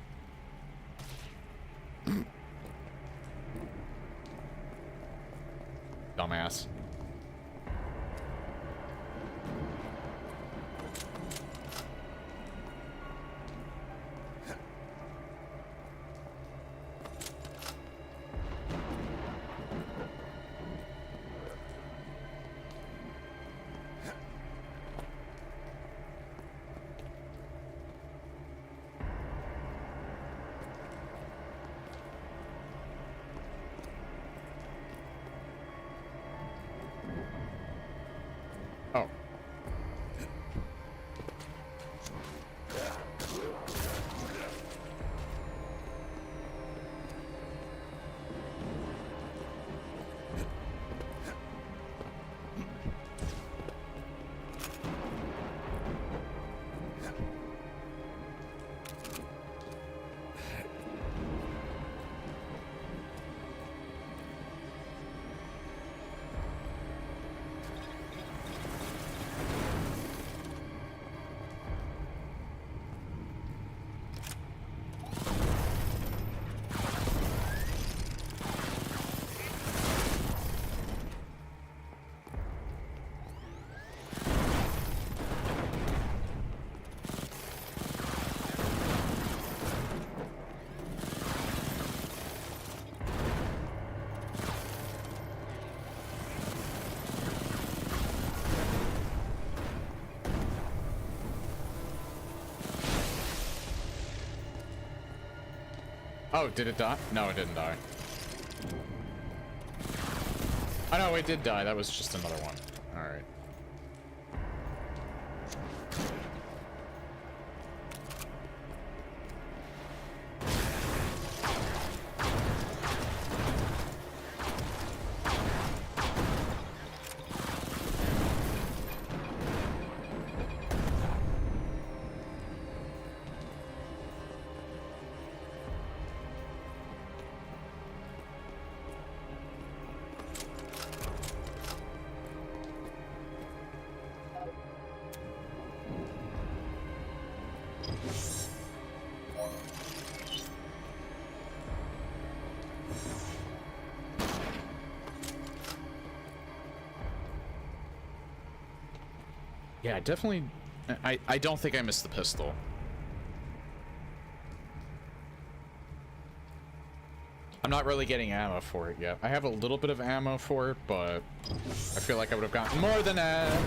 [SPEAKER 1] Dumbass. Oh. Oh, did it die? No, it didn't die. Oh no, it did die. That was just another one. Alright. Yeah, definitely. I don't think I missed the pistol. I'm not really getting ammo for it yet. I have a little bit of ammo for it, but I feel like I would have gotten more than that.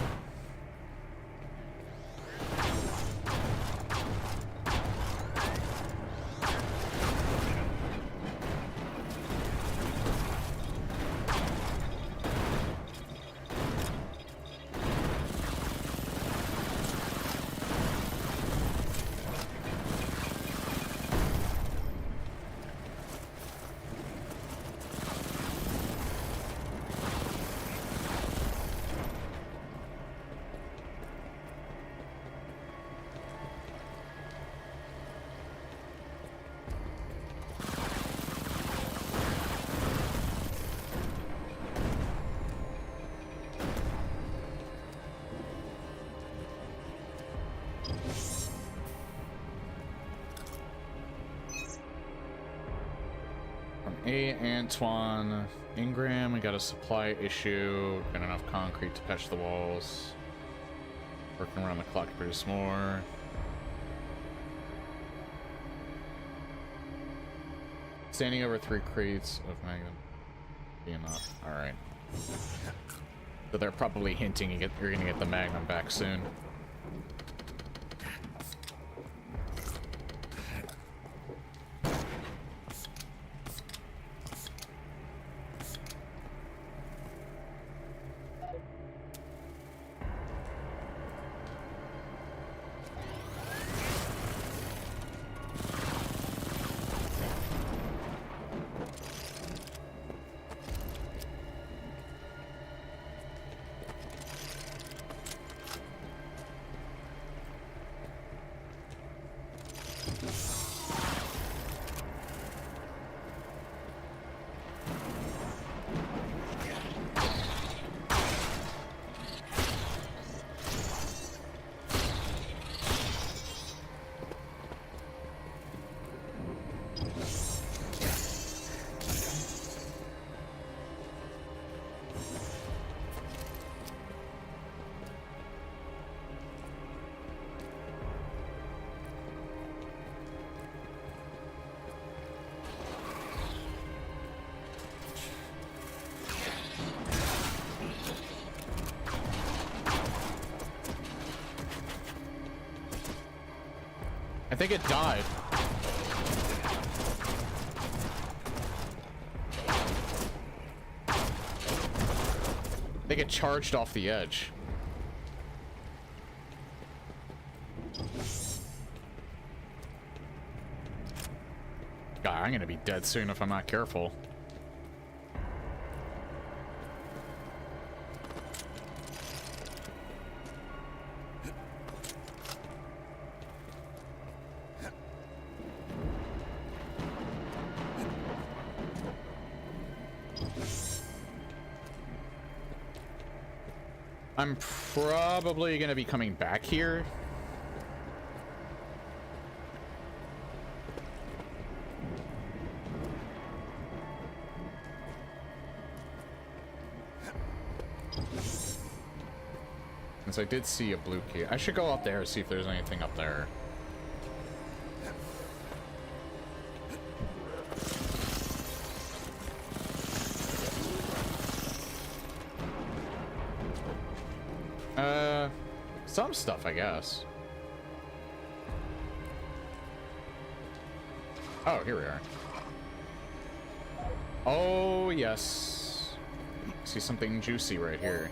[SPEAKER 1] Antoine Ingram, we got a supply issue. Got enough concrete to patch the walls. Working around the clock to produce more. Standing over 3 crates of Magnum. Be enough. Alright. So they're probably hinting you're gonna get the Magnum back soon. I think it died. I think it charged off the edge. I'm gonna be dead soon if I'm not careful. I'm probably gonna be coming back here. Since I did see a blue key. I should go up there and see if there's anything up there. Some stuff, I guess. Oh, here we are. Oh, yes. See something juicy right here.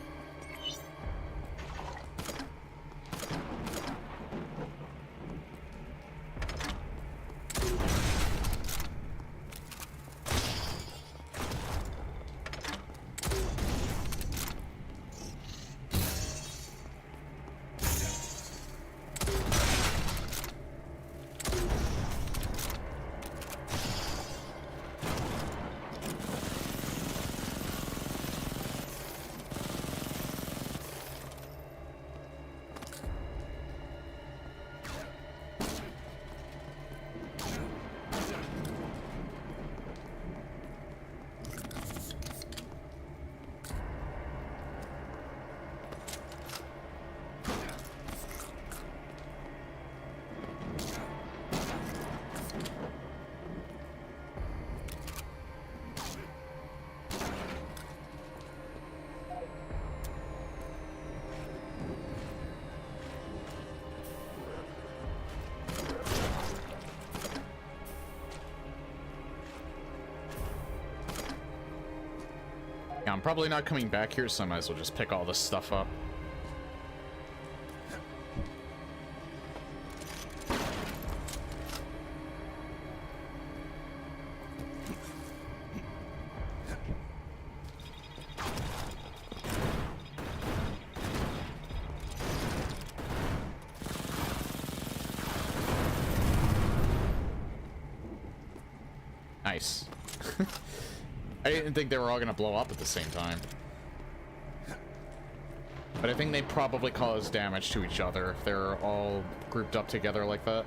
[SPEAKER 1] Yeah, I'm probably not coming back here, so I might as well just pick all this stuff up. Nice. I didn't think they were all gonna blow up at the same time. But I think they probably cause damage to each other if they're all grouped up together like that.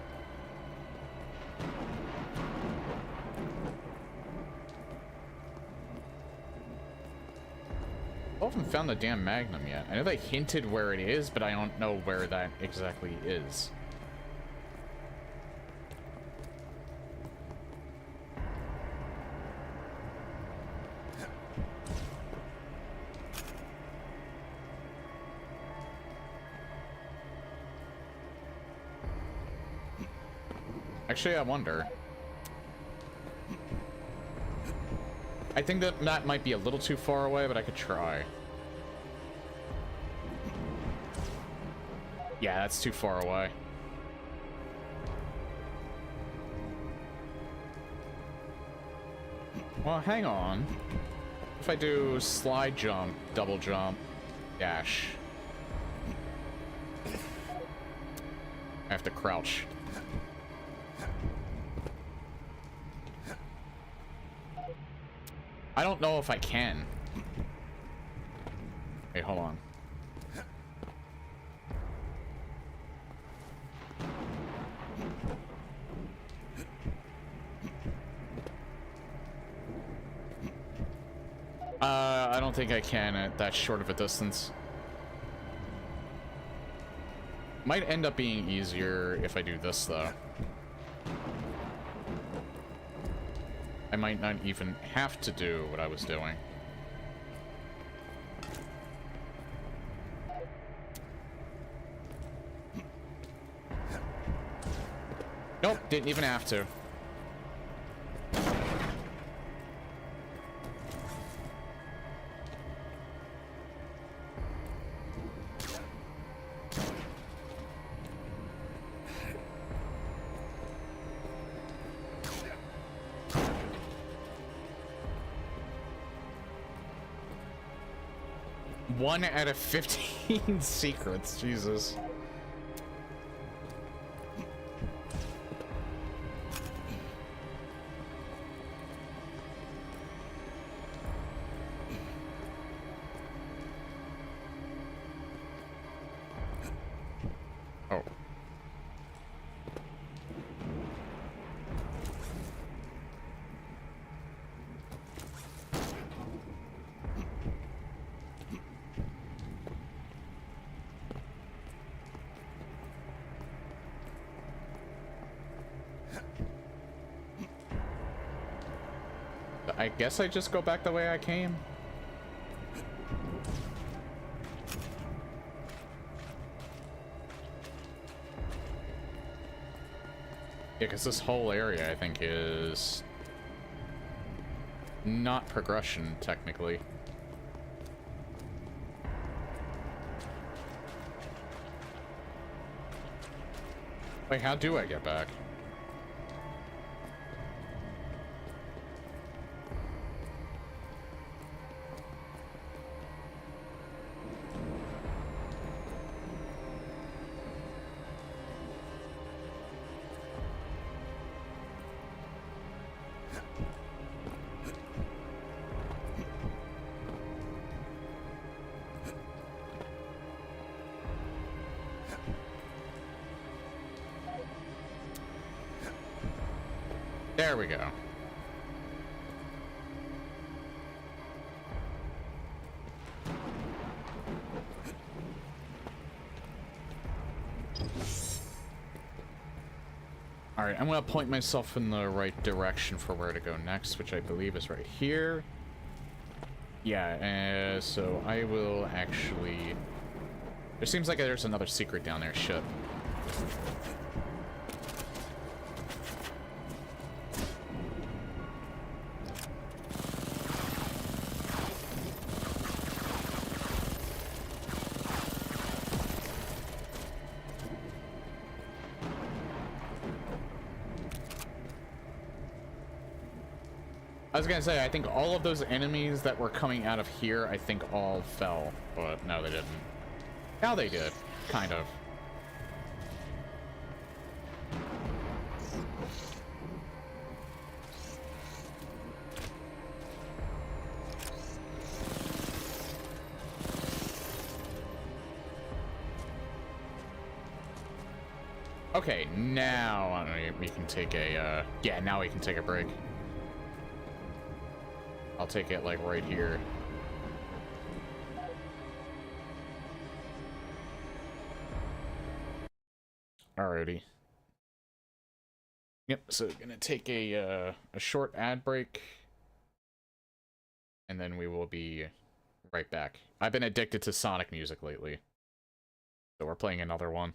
[SPEAKER 1] I haven't found the damn Magnum yet. I know they hinted where it is, but I don't know where that exactly is. Actually, I wonder. I think that might be a little too far away, but I could try. Yeah, that's too far away. Well, hang on. If I do slide jump, double jump, dash. I have to crouch. I don't know if I can. Wait, hold on. I don't think I can at that short of a distance. Might end up being easier if I do this, though. I might not even have to do what I was doing. Nope, didn't even have to. 1 out of 15 secrets, Jesus. Oh. I guess I just go back the way I came. Yeah, because this whole area, I think, is not progression, technically. Wait, how do I get back? There we go. Alright, I'm gonna point myself in the right direction for where to go next, which I believe is right here. Yeah, so I will actually... There seems like there's another secret down there, shit. I was gonna say, I think all of those enemies that were coming out of here, I think all fell, but no, they didn't. Now they did, kind of. Okay, now we can take a, yeah, now we can take a break. I'll take it, like, right here. Alrighty. Yep, so gonna take a short ad break. And then we will be right back. I've been addicted to Sonic music lately. So we're playing another one.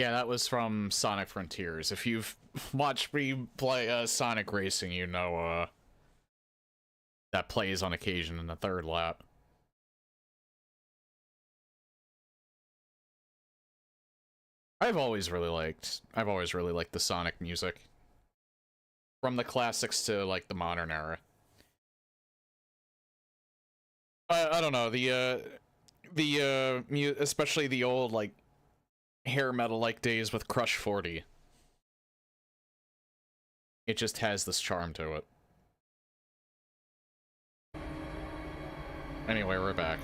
[SPEAKER 1] Yeah, that was from Sonic Frontiers. If you've watched me play Sonic Racing, you know that plays on occasion in the third lap. I've always really liked the Sonic music. From the classics to, like, the modern era. I don't know, especially the old, like, hair metal-like days with Crush 40. It just has this charm to it. Anyway, we're back.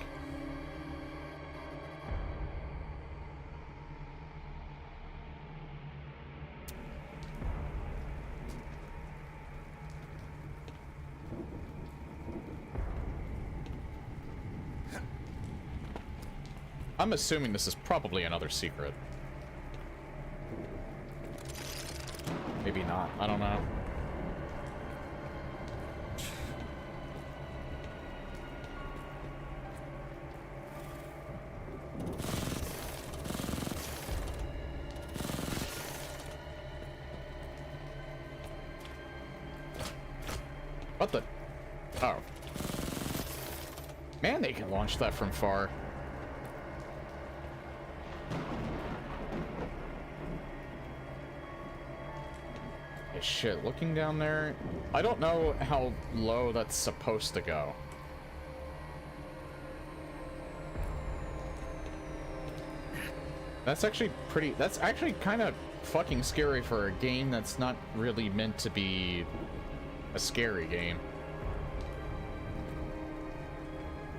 [SPEAKER 1] I'm assuming this is probably another secret. Maybe not. I don't know. What the? Oh. Man, they can launch that from far. Shit, looking down there, I don't know how low that's supposed to go. That's actually kind of fucking scary for a game that's not really meant to be a scary game.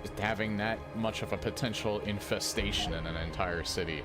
[SPEAKER 1] Just having that much of a potential infestation in an entire city.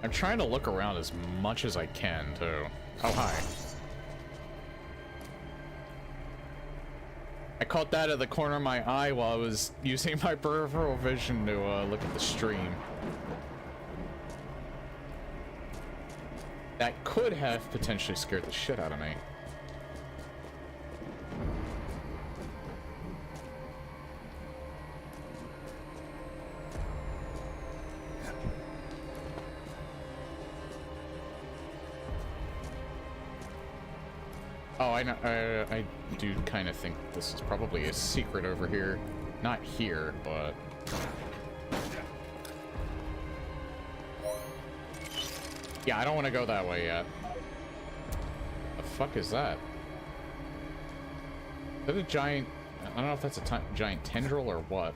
[SPEAKER 1] I'm trying to look around as much as I can, too. Oh, hi. I caught that at the corner of my eye while I was using my peripheral vision to look at the stream. That could have potentially scared the shit out of me. Oh, I know. I do kind of think this is probably a secret over here. Not here, but... Yeah, I don't want to go that way yet. The fuck is that? Is that a giant... I don't know if that's a giant tendril or what.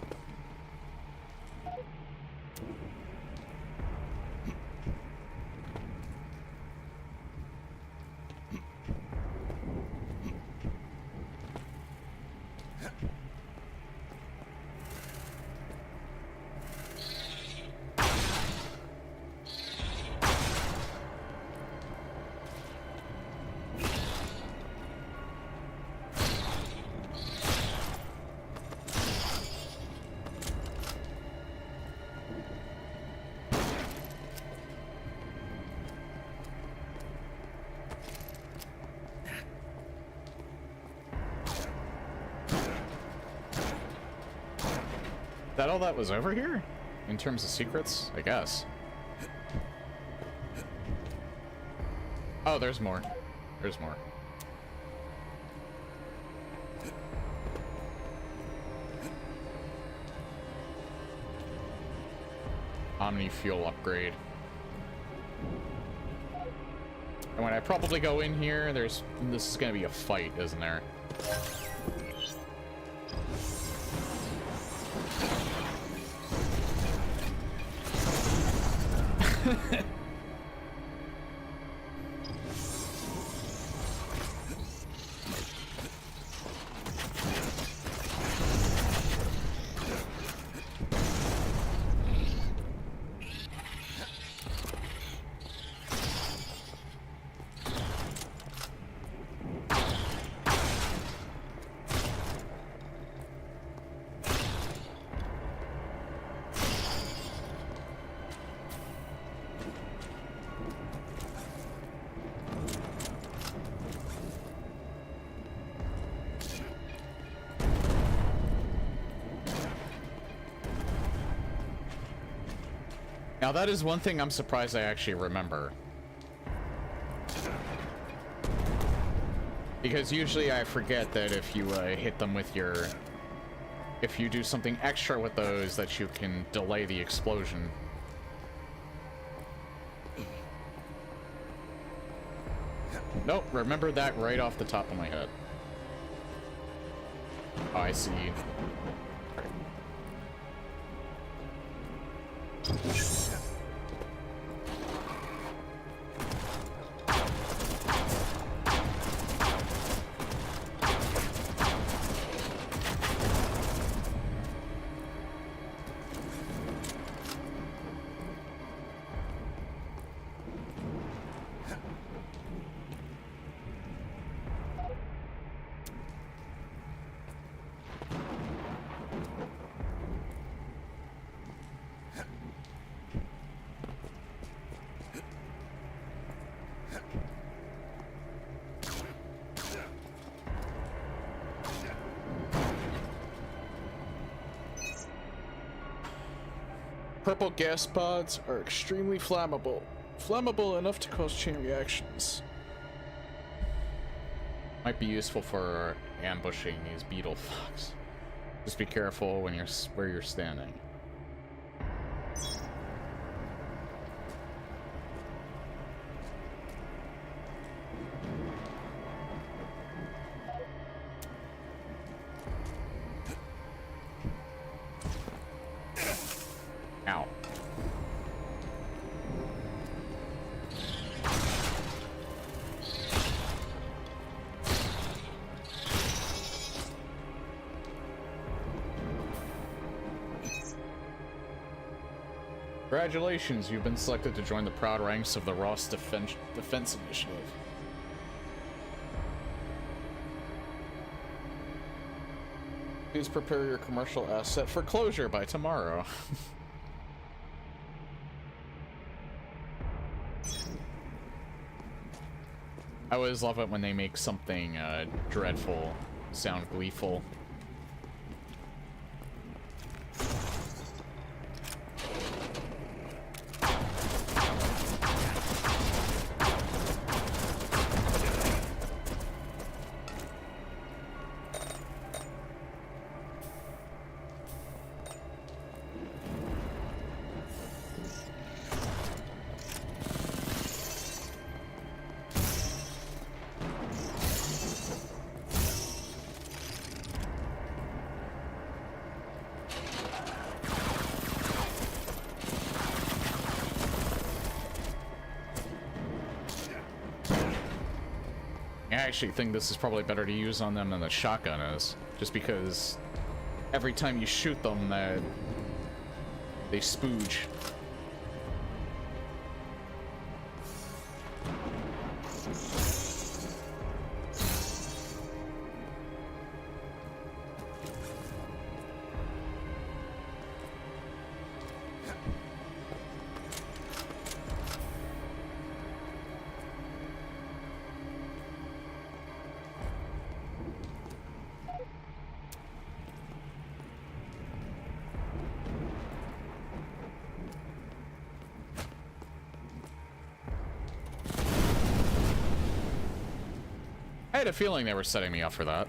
[SPEAKER 1] Is that all that was over here? In terms of secrets? I guess. Oh, there's more. There's more. Omni fuel upgrade. And when I probably go in here, this is gonna be a fight, isn't there? Now that is one thing I'm surprised I actually remember. Because usually I forget that if you hit them with your... If you do something extra with those, that you can delay the explosion. Nope, remember that right off the top of my head. Oh, I see.
[SPEAKER 3] Purple gas pods are extremely flammable. Flammable enough to cause chain reactions.
[SPEAKER 1] Might be useful for ambushing these beetle fucks. Just be careful when you're where you're standing. Ow. Congratulations, you've been selected to join the proud ranks of the Ross Defense Initiative.
[SPEAKER 3] Please prepare your commercial asset
[SPEAKER 1] For closure by tomorrow. I always love it when they make something dreadful sound gleeful. I actually think this is probably better to use on them than the shotgun is, just because every time you shoot them, they spooge. I had a feeling they were setting me up for that.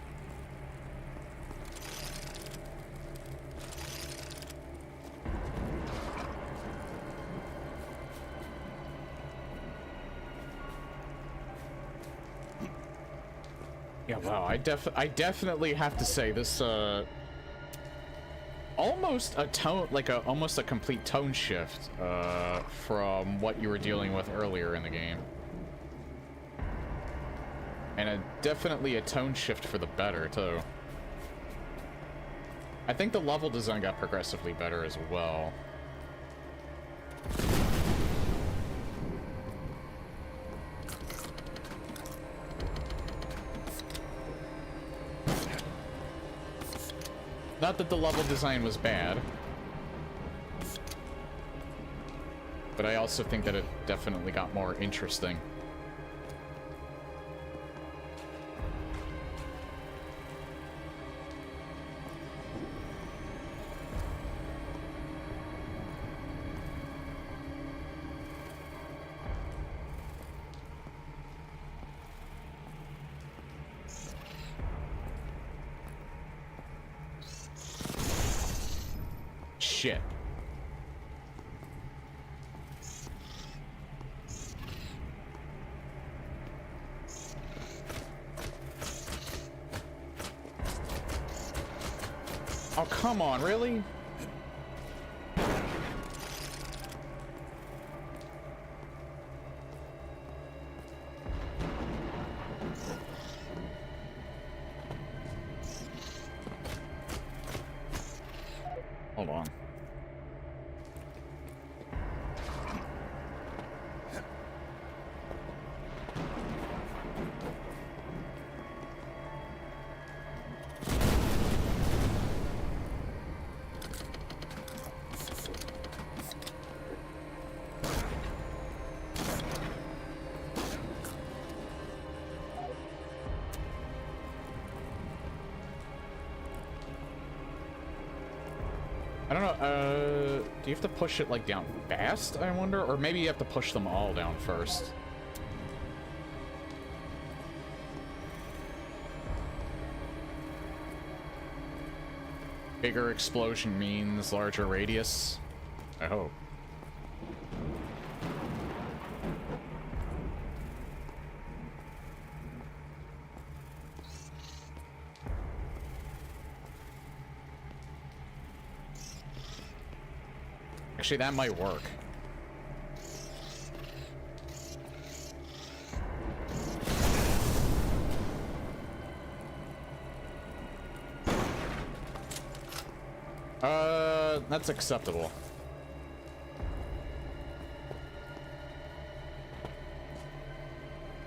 [SPEAKER 1] Yeah, wow, I definitely have to say this, almost a tone, like almost a complete tone shift, from what you were dealing with earlier in the game. And definitely a tone shift for the better, too. I think the level design got progressively better as well. Not that the level design was bad, but I also think that it definitely got more interesting. shit. Oh, come on, really? Hold on. I don't know, do you have to push it, like, down fast, I wonder? Or maybe you have to push them all down first. Bigger explosion means larger radius? I hope. Actually, that might work. That's acceptable.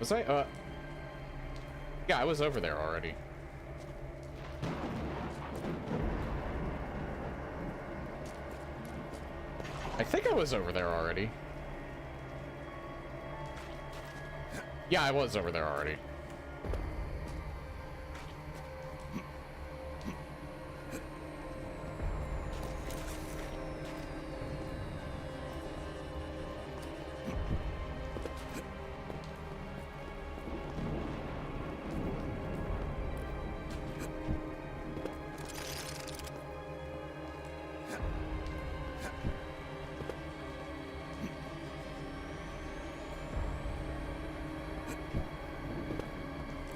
[SPEAKER 1] Was I, yeah, I was over there already. I think I was over there already. Yeah, I was over there already.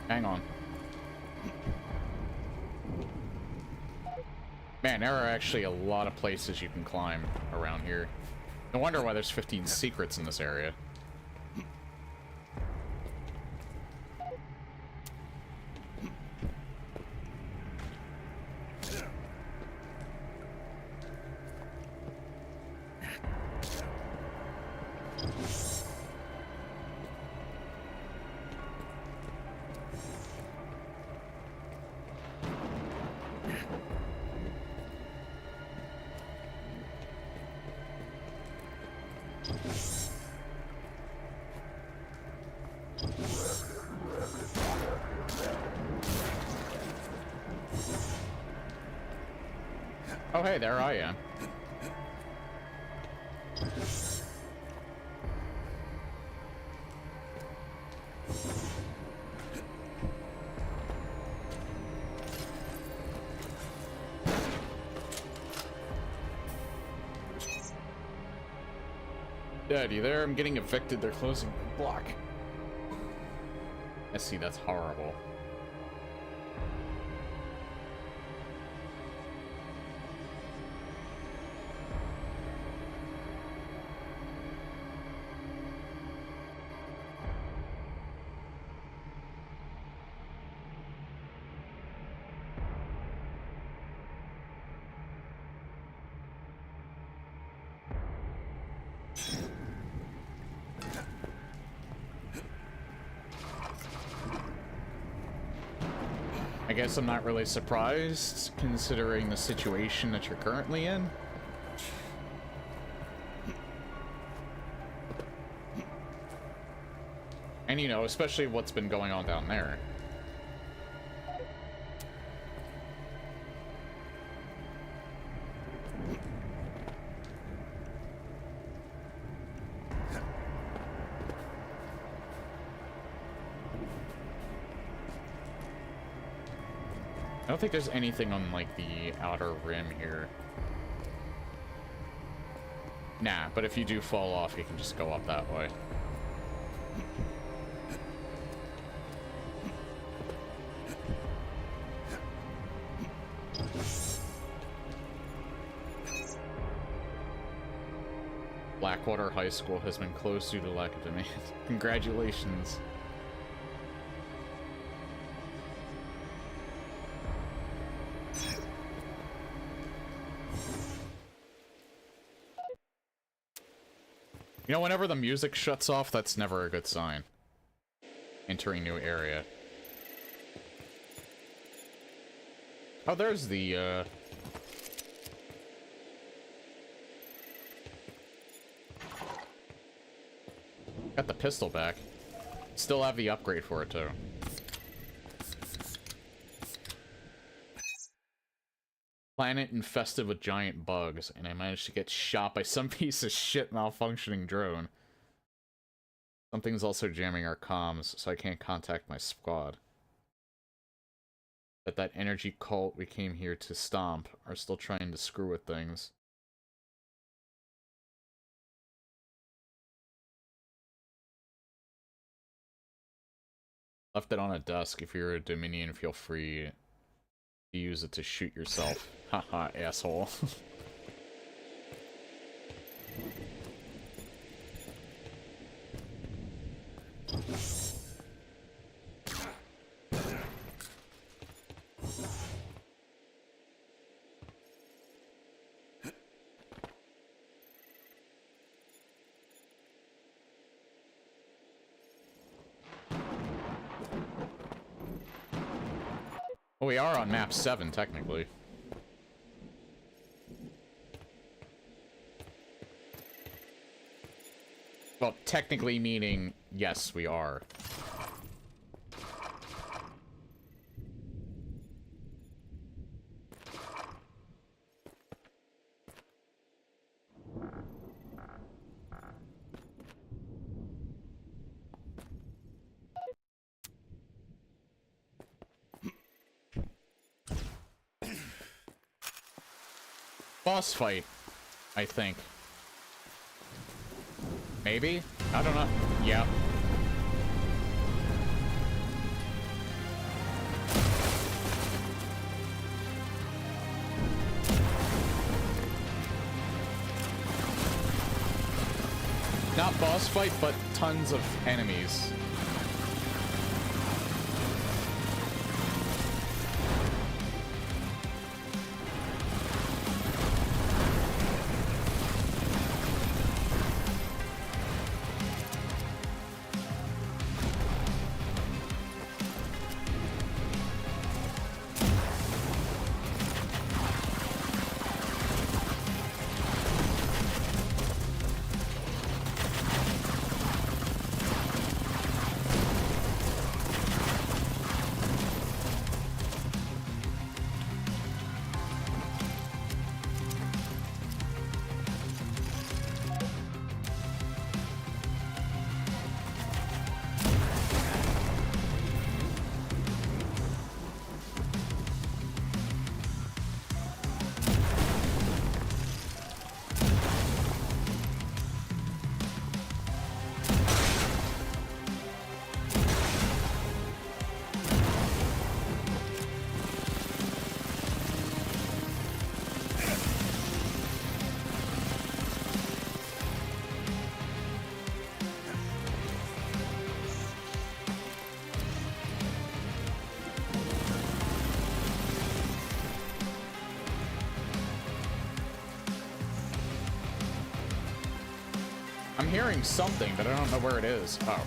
[SPEAKER 1] Hang on. Man, there are actually a lot of places you can climb around here. No wonder why there's 15 secrets in this area. Oh, hey, there I am. Daddy, there, I'm getting evicted. They're closing the block. I see, that's horrible. I guess I'm not really surprised, considering the situation that you're currently in. And, you know, especially what's been going on down there. I don't think there's anything on, like, the outer rim here. Nah, but if you do fall off, you can just go up that way. Blackwater High School has been closed due to lack of demand. Congratulations. You know, whenever the music shuts off, that's never a good sign. Entering new area. Oh, there's the, got the pistol back. Still have the upgrade for it, too. Planet infested with giant bugs, and I managed to get shot by some piece of shit malfunctioning drone. Something's also jamming our comms, so I can't contact my squad. That energy cult we came here to stomp are still trying to screw with things. Left it on a desk. If you're a Dominion, feel free to use it to shoot yourself. Haha, asshole. Well, we are on map 7, technically. Well, technically meaning, yes, we are. Boss fight, I think. Maybe? I don't know. Yeah. Not boss fight, but tons of enemies. I'm hearing something, but I don't know where it is. Oh.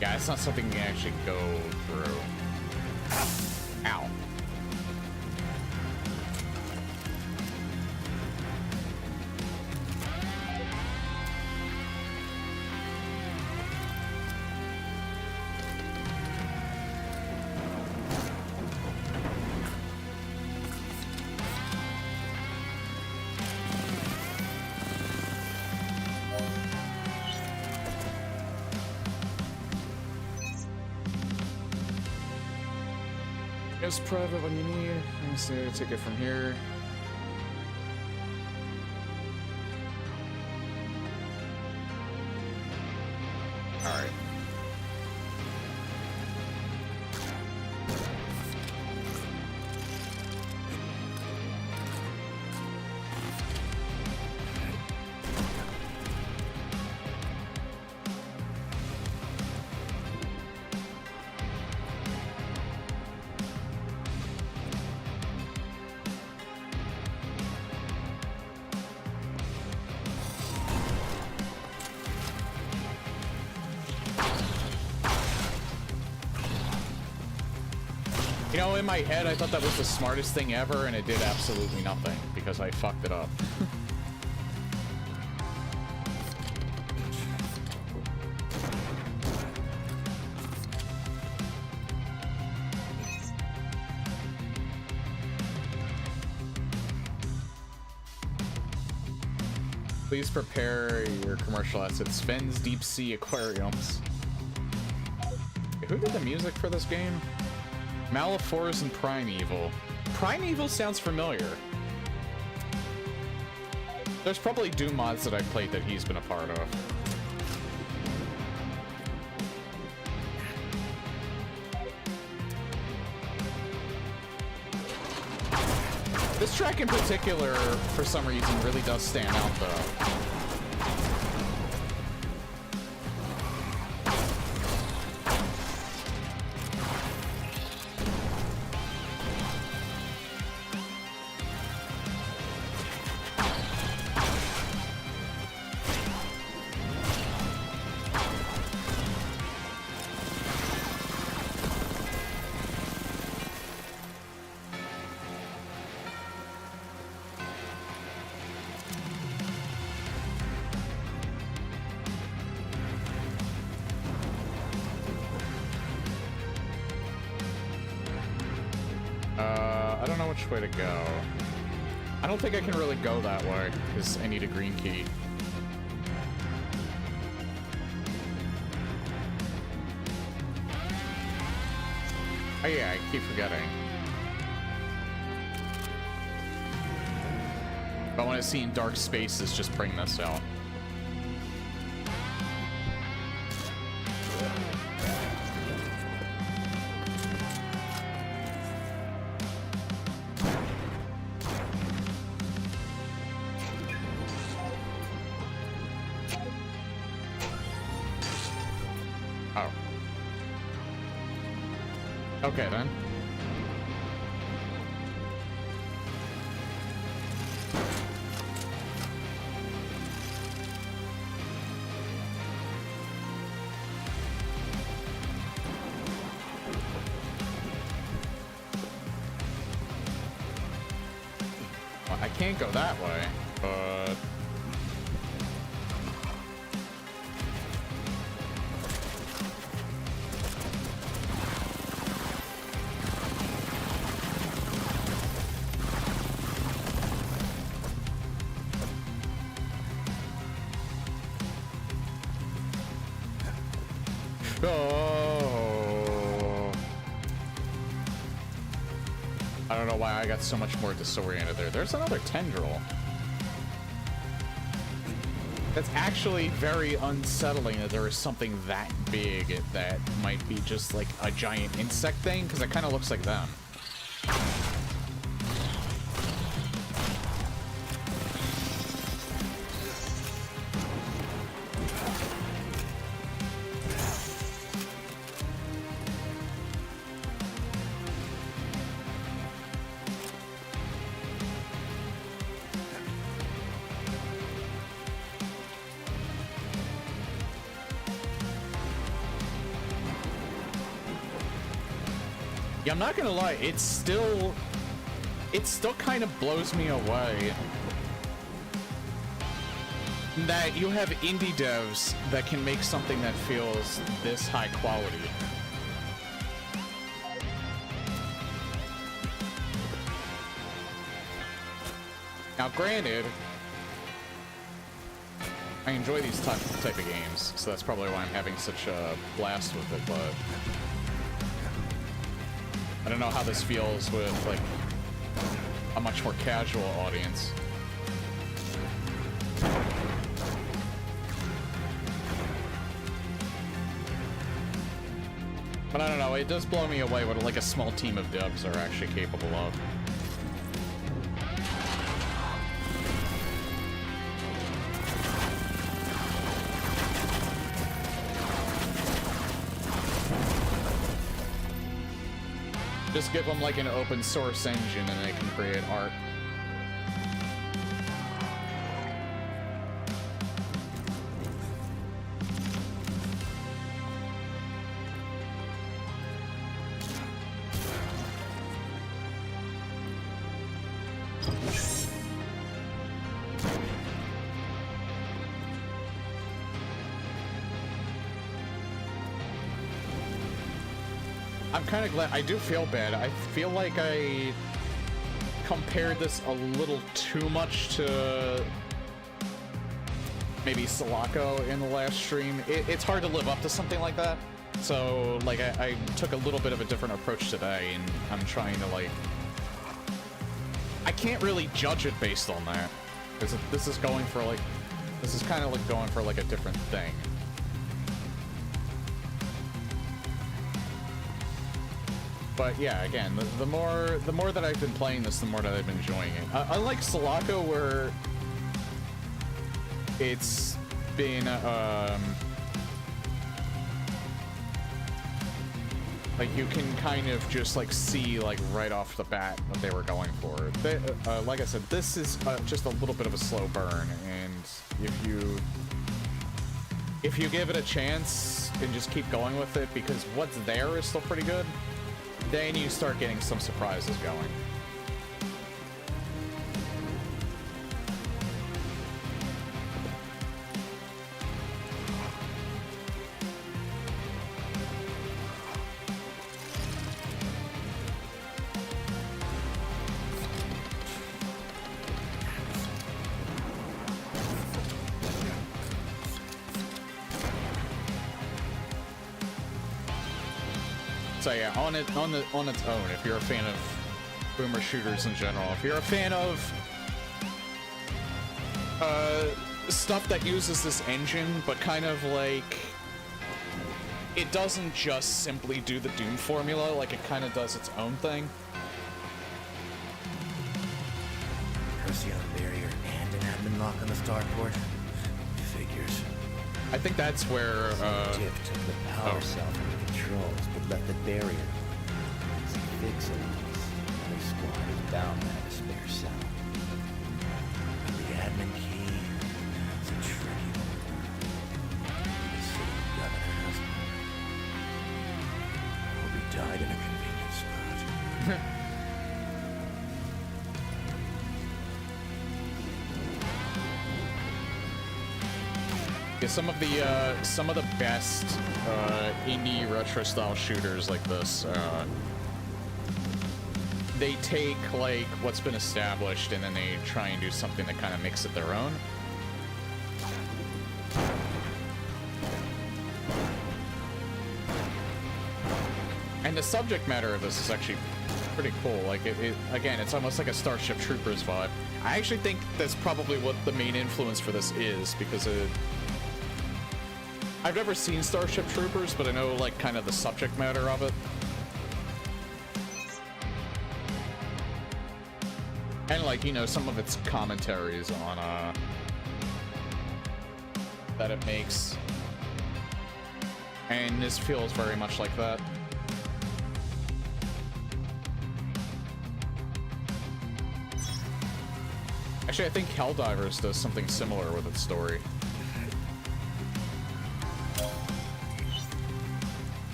[SPEAKER 1] Yeah, it's not something you can actually go through. Ow.
[SPEAKER 3] press private when you need. Let me see, take it from here.
[SPEAKER 1] Alright. You know, in my head, I thought that was the smartest thing ever, and it did absolutely nothing, because I fucked it up. Please prepare your commercial assets. Finn's Deep Sea Aquariums. Who did the music for this game? Malifaux and Primeval. Primeval sounds familiar. There's probably Doom mods that I've played that he's been a part of. This track in particular, for some reason, really does stand out though. I don't know which way to go. I don't think I can really go that way, because I need a green key. Oh yeah, I keep forgetting. If I want to see in dark spaces, just bring this out. Okay, then. Well, I can't go that way, but... Oh. I don't know why I got so much more disoriented there. There's another tendril. That's actually very unsettling that there is something that big that might be just like a giant insect thing, because it kind of looks like them. Yeah, I'm not gonna lie, it still kind of blows me away that you have indie devs that can make something that feels this high quality. Now, granted, I enjoy these type of games, so that's probably why I'm having such a blast with it, but... I don't know how this feels with, like, a much more casual audience. But I don't know, it does blow me away what, like, a small team of devs are actually capable of. Just give them like an open source engine and they can create art. I'm kind of glad. I do feel bad. I feel like I compared this a little too much to maybe Sulaco in the last stream. It's hard to live up to something like that. So, like, I took a little bit of a different approach today, and I'm trying to, like... I can't really judge it based on that. Because this is going for, like... This is kind of, like, going for, like, a different thing. But yeah, again, the more that I've been playing this, the more that I've been enjoying it. Unlike Sulaco, where it's been like you can kind of just like see like right off the bat what they were going for. Like I said, this is just a little bit of a slow burn, and if you give it a chance and just keep going with it, because what's there is still pretty good. Then you start getting some surprises going. So yeah, on its own, if you're a fan of boomer shooters in general, if you're a fan of stuff that uses this engine, but kind of like it doesn't just simply do the Doom formula, like it kind of does its own thing.
[SPEAKER 2] Percy on the barrier and an admin lock on the starport. Figures.
[SPEAKER 1] I think that's where
[SPEAKER 2] Dick took the power cell from the controls, but left the barrier. It's fixing this. Another squad is bound to have a spare cell. And the admin key, it's a tricky one. The city governor has one. Hope he died in a convenient spot.
[SPEAKER 1] Yeah, some of the best indie retro style shooters like this, they take like what's been established and then they try and do something that kind of makes it their own. And the subject matter of this is actually pretty cool. Like again, it's almost like a Starship Troopers vibe. I actually think that's probably what the main influence for this is, because I've never seen Starship Troopers, but I know, like, kind of the subject matter of it. And, like, you know, some of its commentaries on, that it makes. And this feels very much like that. Actually, I think Helldivers does something similar with its story.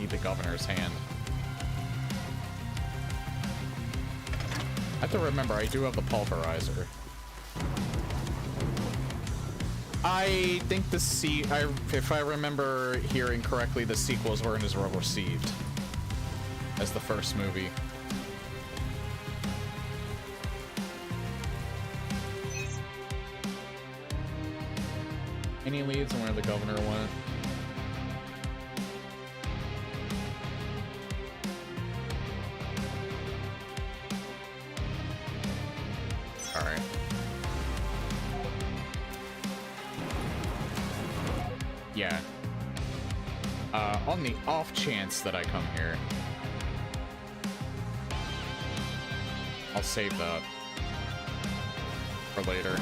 [SPEAKER 1] The governor's hand. I have to remember, I do have the pulverizer. I think if I remember hearing correctly, the sequels weren't as well received as the first movie. Any leads on where the governor went? Alright. Yeah. On the off chance that I come here, I'll save that for later.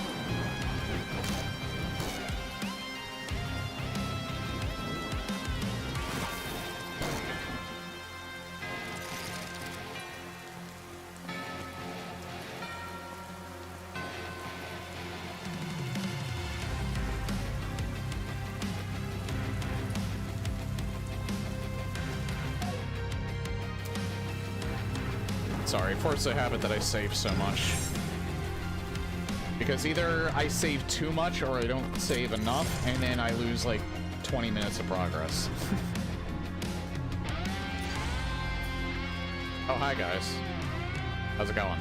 [SPEAKER 1] Sorry, force a habit that I save so much. Because either I save too much or I don't save enough, and then I lose like 20 minutes of progress. Oh, hi guys. How's it going?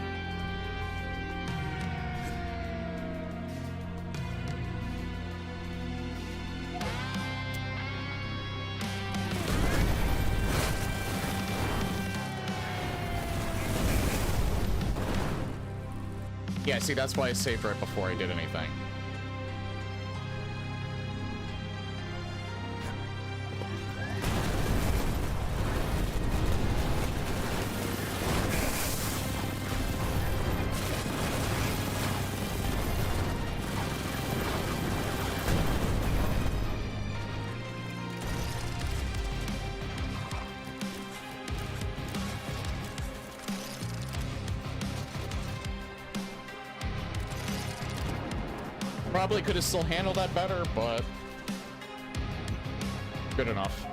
[SPEAKER 1] Yeah, see, that's why I saved right before I did anything. Probably could have still handled that better, but good enough.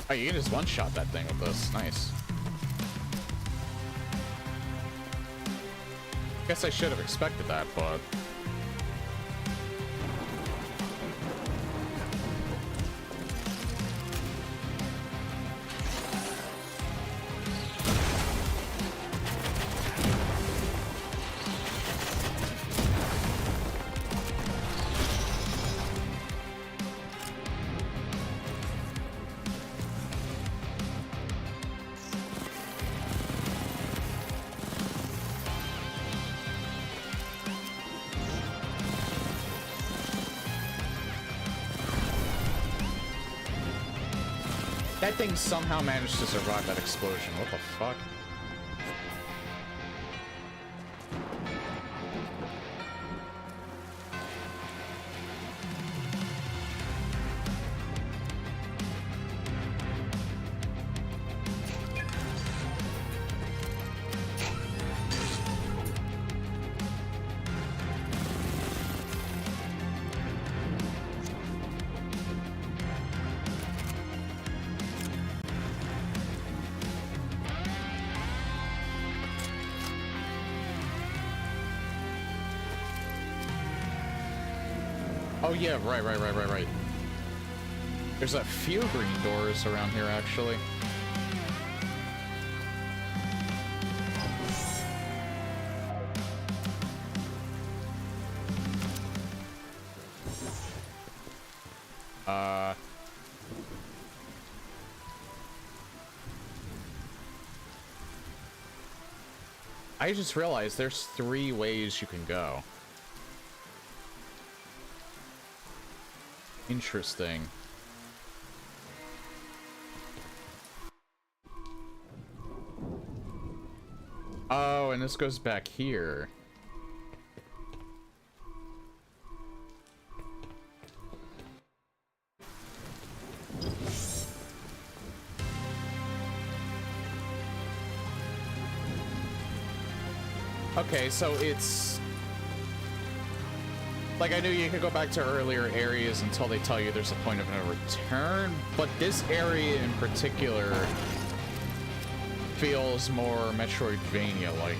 [SPEAKER 1] Oh, you can just one-shot that thing with this. Nice. Guess I should have expected that, but... That thing somehow managed to survive that explosion. What the fuck? Oh yeah, right. There's a few green doors around here, actually. I just realized there's 3 ways you can go. Interesting. Oh, and this goes back here. Okay, so it's... Like, I knew you could go back to earlier areas until they tell you there's a point of no return, but this area in particular feels more Metroidvania-like.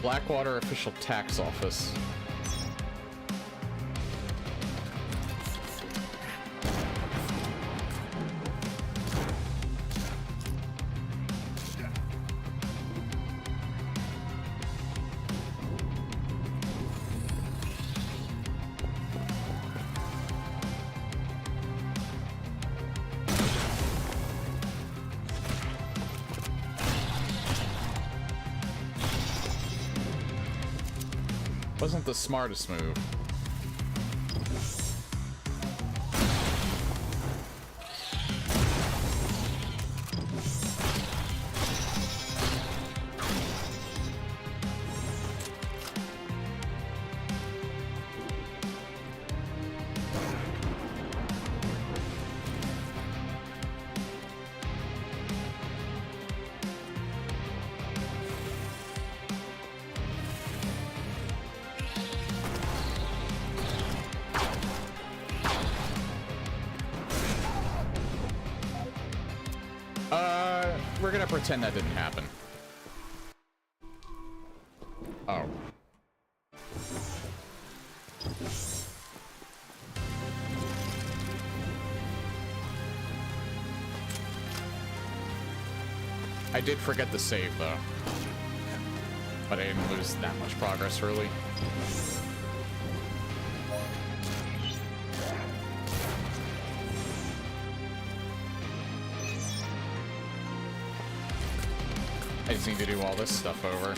[SPEAKER 1] Blackwater Official Tax Office. Wasn't the smartest move. We're gonna pretend that didn't happen. Oh. I did forget the save, though. But I didn't lose that much progress, really. I just need to do all this stuff over.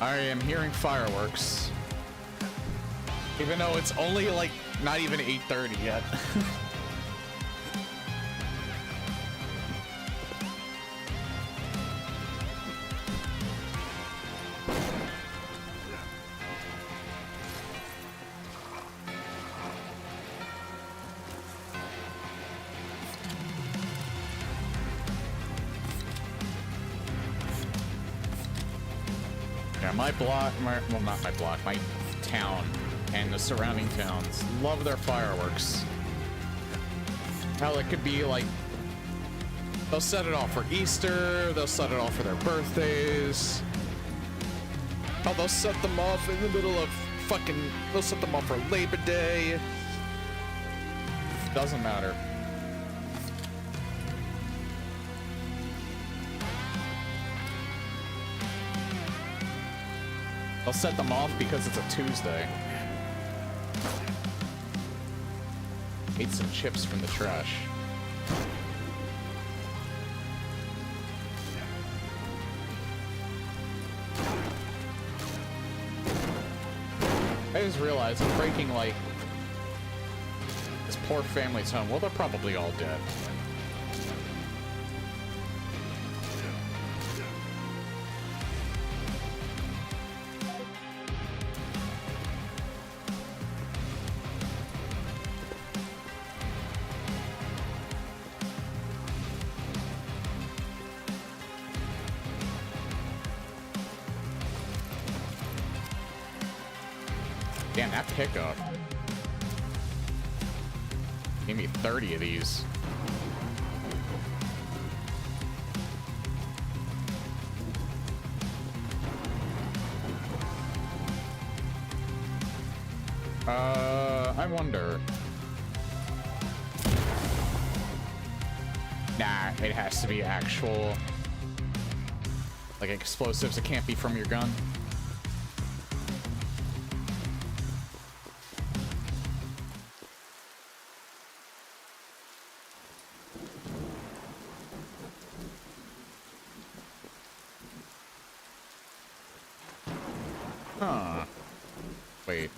[SPEAKER 1] I am hearing fireworks. Even though it's only like not even 8:30 yet. Well, not my block, my town and the surrounding towns love their fireworks. How it could be like, they'll set it off for Easter, they'll set it off for their birthdays. Oh, they'll set them off in the middle of they'll set them off for Labor Day. Doesn't matter. I'll set them off because it's a Tuesday. Ate some chips from the trash. I just realized I'm breaking, like, this poor family's home. Well, they're probably all dead. Damn, that pickup. Gave me 30 of these. I wonder. Nah, it has to be actual, like, explosives. It can't be from your gun. Huh. Wait.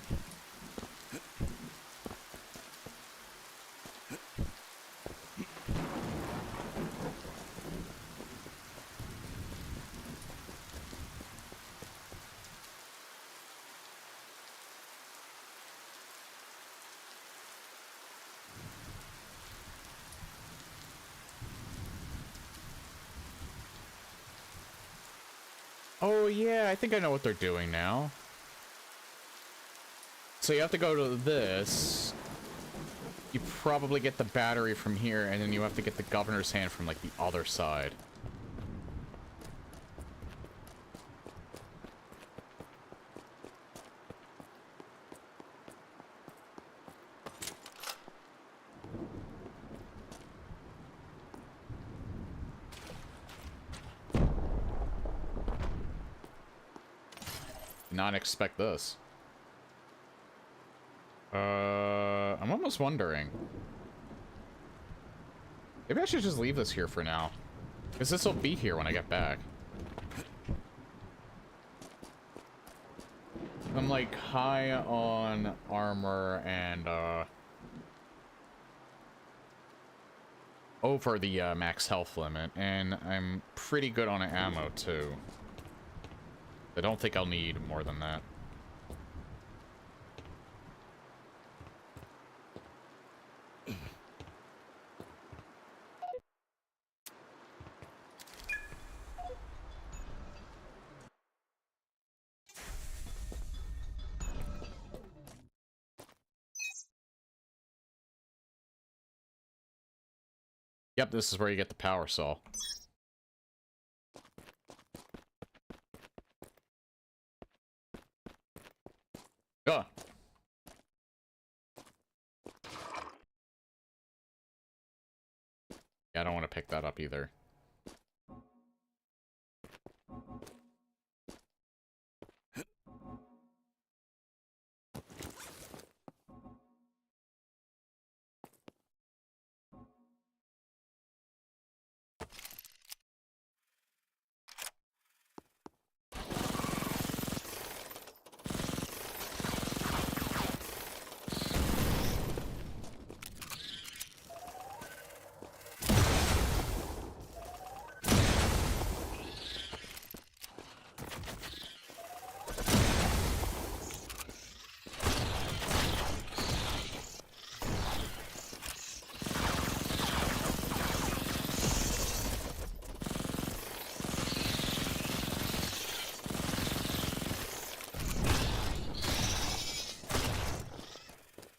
[SPEAKER 1] Oh, yeah, I think I know what they're doing now. So you have to go to this. You probably get the battery from here, and then you have to get the governor's hand from, like, the other side. Not expect this. I'm almost wondering. Maybe I should just leave this here for now. Because this will be here when I get back. I'm like high on armor and over the max health limit, and I'm pretty good on ammo too. I don't think I'll need more than that. Yep, this is where you get the power saw. Ugh. Yeah, I don't want to pick that up either.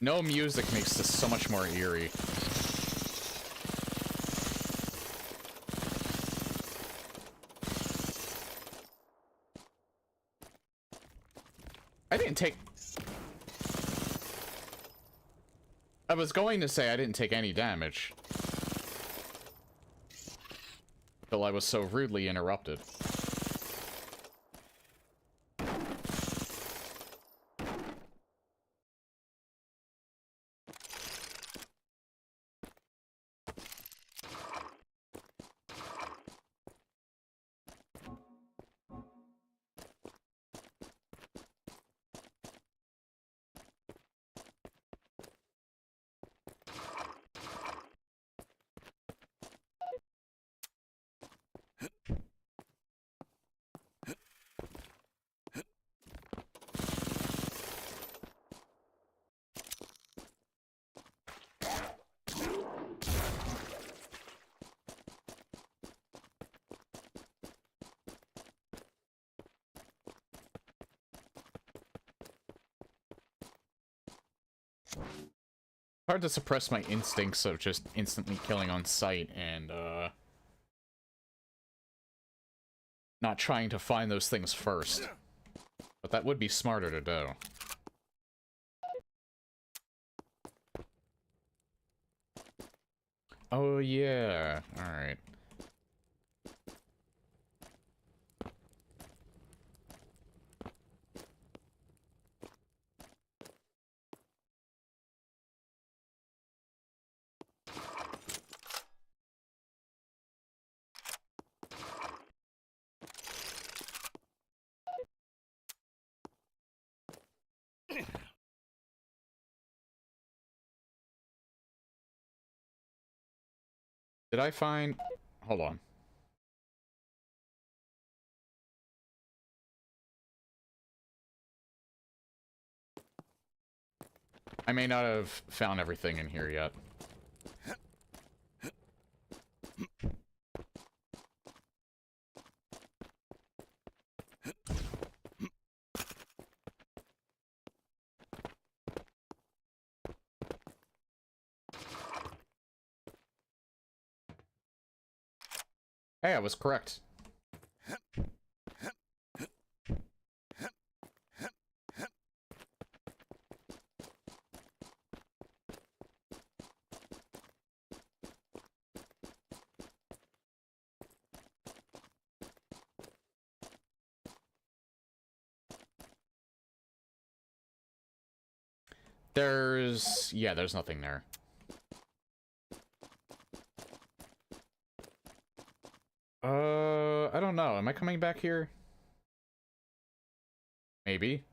[SPEAKER 1] No music makes this so much more eerie. I didn't take... I was going to say I didn't take any damage. Till I was so rudely interrupted. Hard to suppress my instincts of just instantly killing on sight and, not trying to find those things first. But that would be smarter to do. Oh, yeah. Alright. Did I find... Hold on. I may not have found everything in here yet. Hey, I was correct. There's nothing there. I don't know. Am I coming back here? Maybe.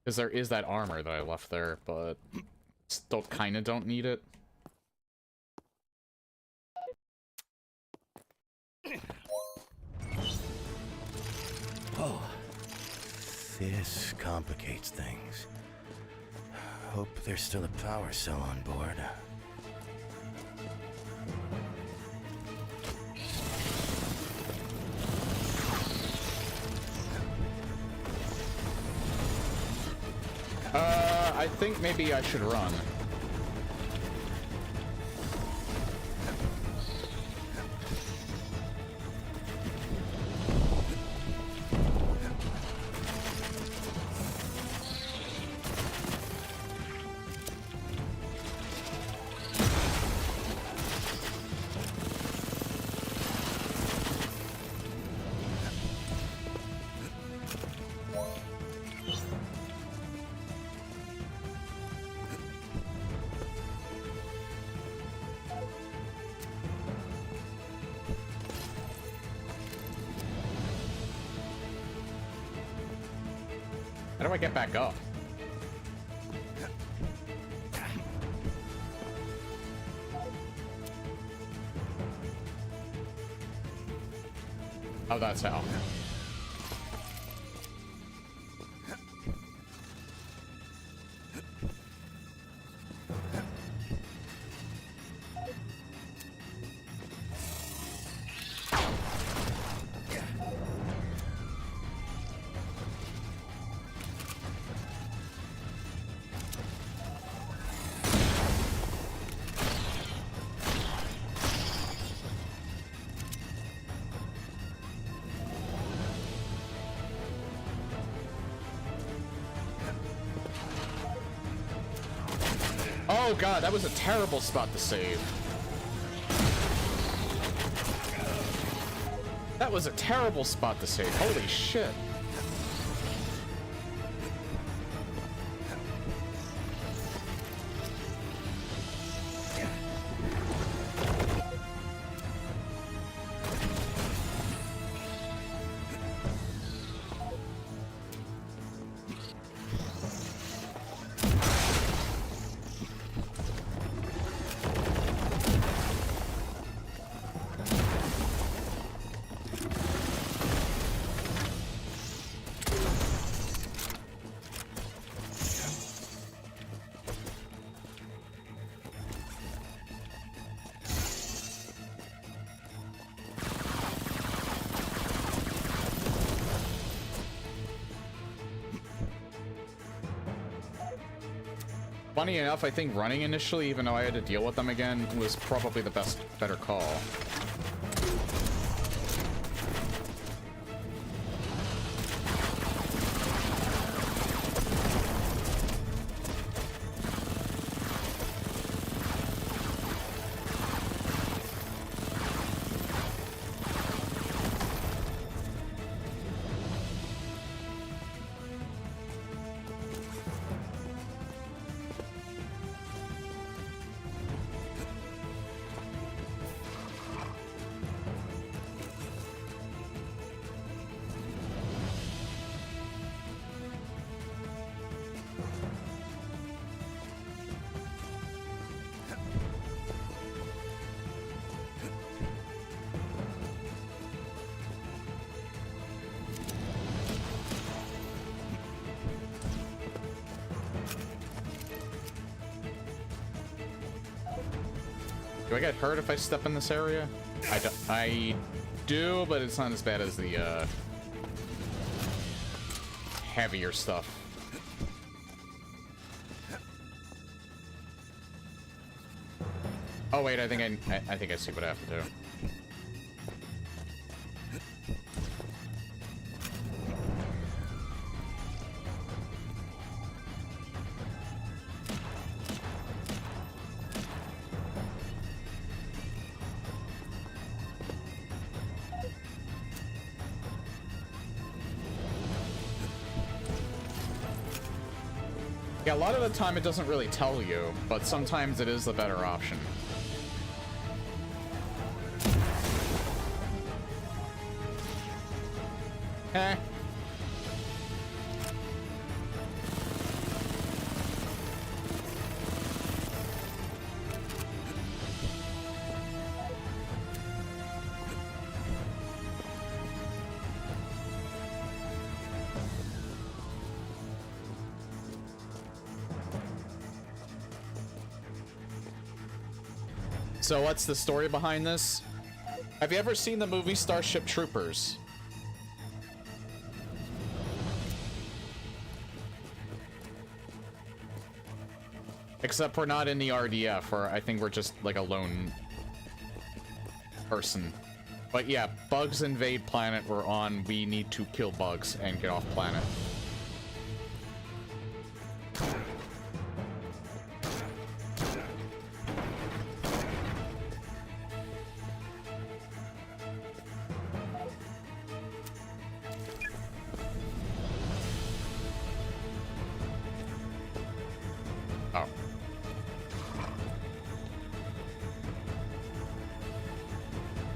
[SPEAKER 1] Because there is that armor that I left there, but still kinda don't need it.
[SPEAKER 2] Oh, this complicates things. Hope there's still a power cell on board.
[SPEAKER 1] I think maybe I should run. How do I get back up? Oh, that's how. Oh god, that was a terrible spot to save. That was a terrible spot to save. Holy shit. Funny enough, I think running initially, even though I had to deal with them again, was probably the better call. Do I get hurt if I step in this area? I do, but it's not as bad as the heavier stuff. Oh wait, I think I see what I have to do. Yeah, a lot of the time it doesn't really tell you, but sometimes it is the better option. Eh. So what's the story behind this? Have you ever seen the movie Starship Troopers? Except we're not in the RDF, or I think we're just like a lone person. But yeah, bugs invade planet we're on. We need to kill bugs and get off planet.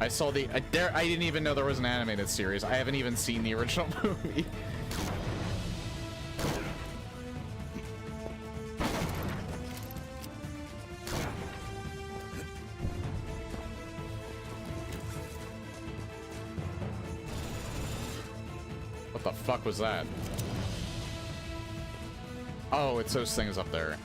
[SPEAKER 1] I saw the I didn't even know there was an animated series. I haven't even seen the original movie. What the fuck was that? Oh, it's those things up there.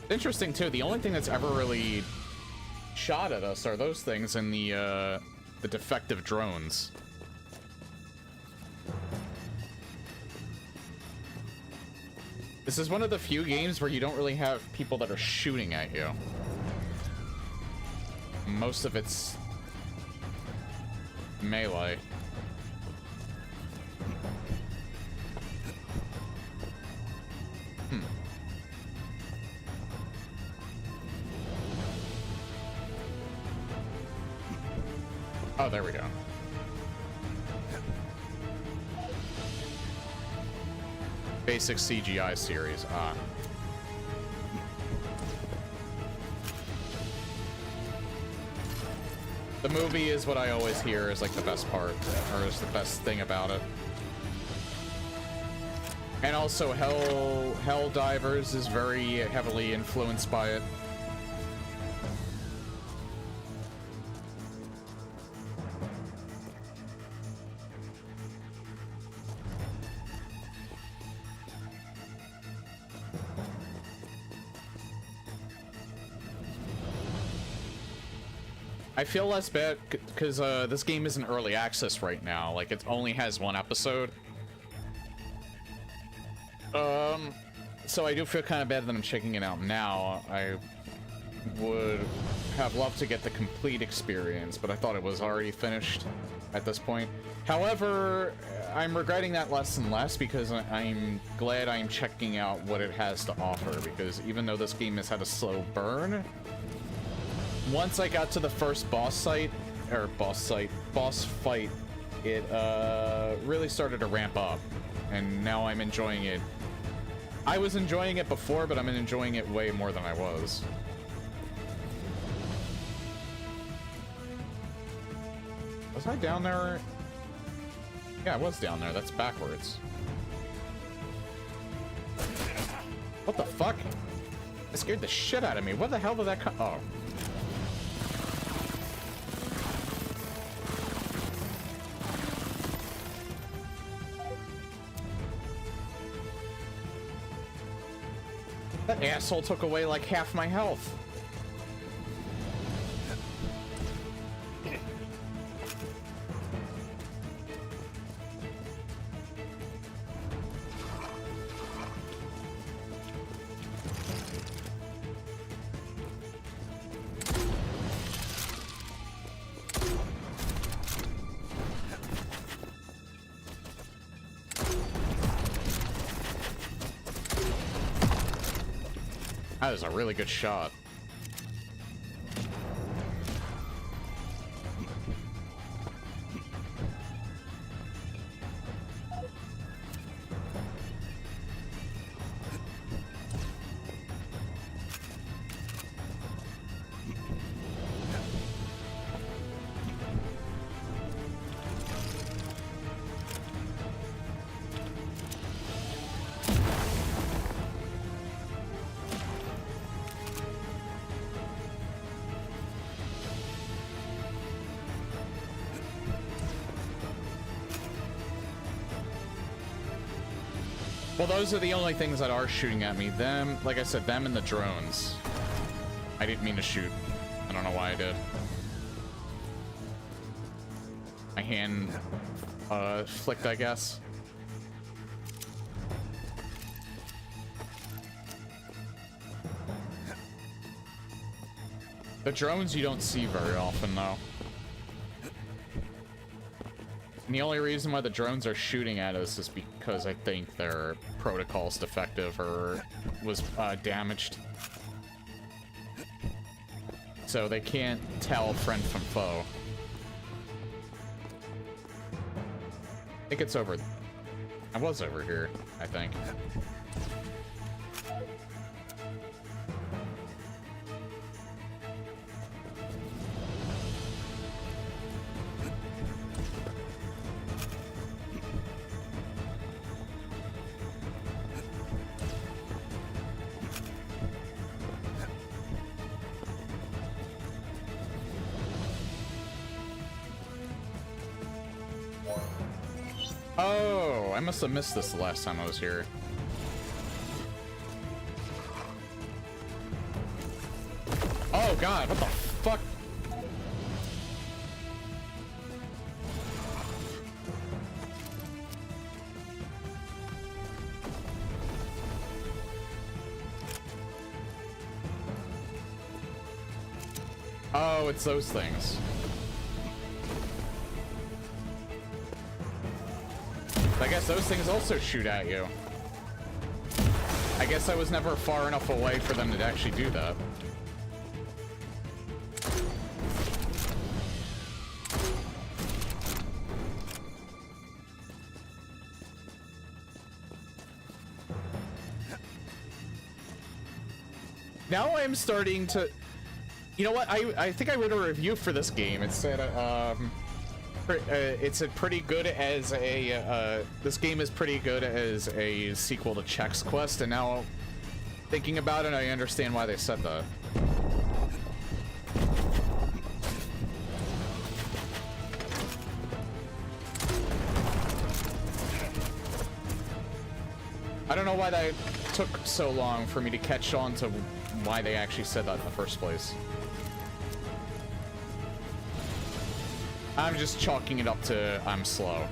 [SPEAKER 1] Interesting too. The only thing that's ever really shot at us are those things in the defective drones. This is one of the few games where you don't really have people that are shooting at you. Most of it's melee. Oh, there we go. Basic CGI series. Ah. The movie is what I always hear is like the best part, or is the best thing about it. And also Helldivers is very heavily influenced by it. I feel less bad because this game is in early access right now. Like, it only has 1 episode. So I do feel kind of bad that I'm checking it out now. I would have loved to get the complete experience, but I thought it was already finished at this point. However, I'm regretting that less and less because I'm glad I'm checking out what it has to offer, because even though this game has had a slow burn, once I got to the first boss fight, it really started to ramp up, and now I'm enjoying it. I was enjoying it before, but I'm enjoying it way more than I was. Was I down there? Yeah, I was down there. That's backwards. What the fuck? It scared the shit out of me. What the hell did that come? Oh. That asshole took away like half my health. That is a really good shot. Well, those are the only things that are shooting at me. Them, like I said, them and the drones. I didn't mean to shoot. I don't know why I did. My hand, flicked, I guess. The drones you don't see very often, though. And the only reason why the drones are shooting at us is because I think their protocol's defective or was damaged. So they can't tell friend from foe. I think it's over. I was over here, I think. Oh, I must have missed this the last time I was here. Oh god, what the fuck? Oh, it's those things. I guess those things also shoot at you. I guess I was never far enough away for them to actually do that. Now I'm starting to... You know what? I think I wrote a review for this game. It said, it's a pretty good as a, this game is pretty good as a sequel to Chex Quest, and now thinking about it, I understand why they said that. I don't know why that took so long for me to catch on to why they actually said that in the first place. I'm just chalking it up to I'm slow.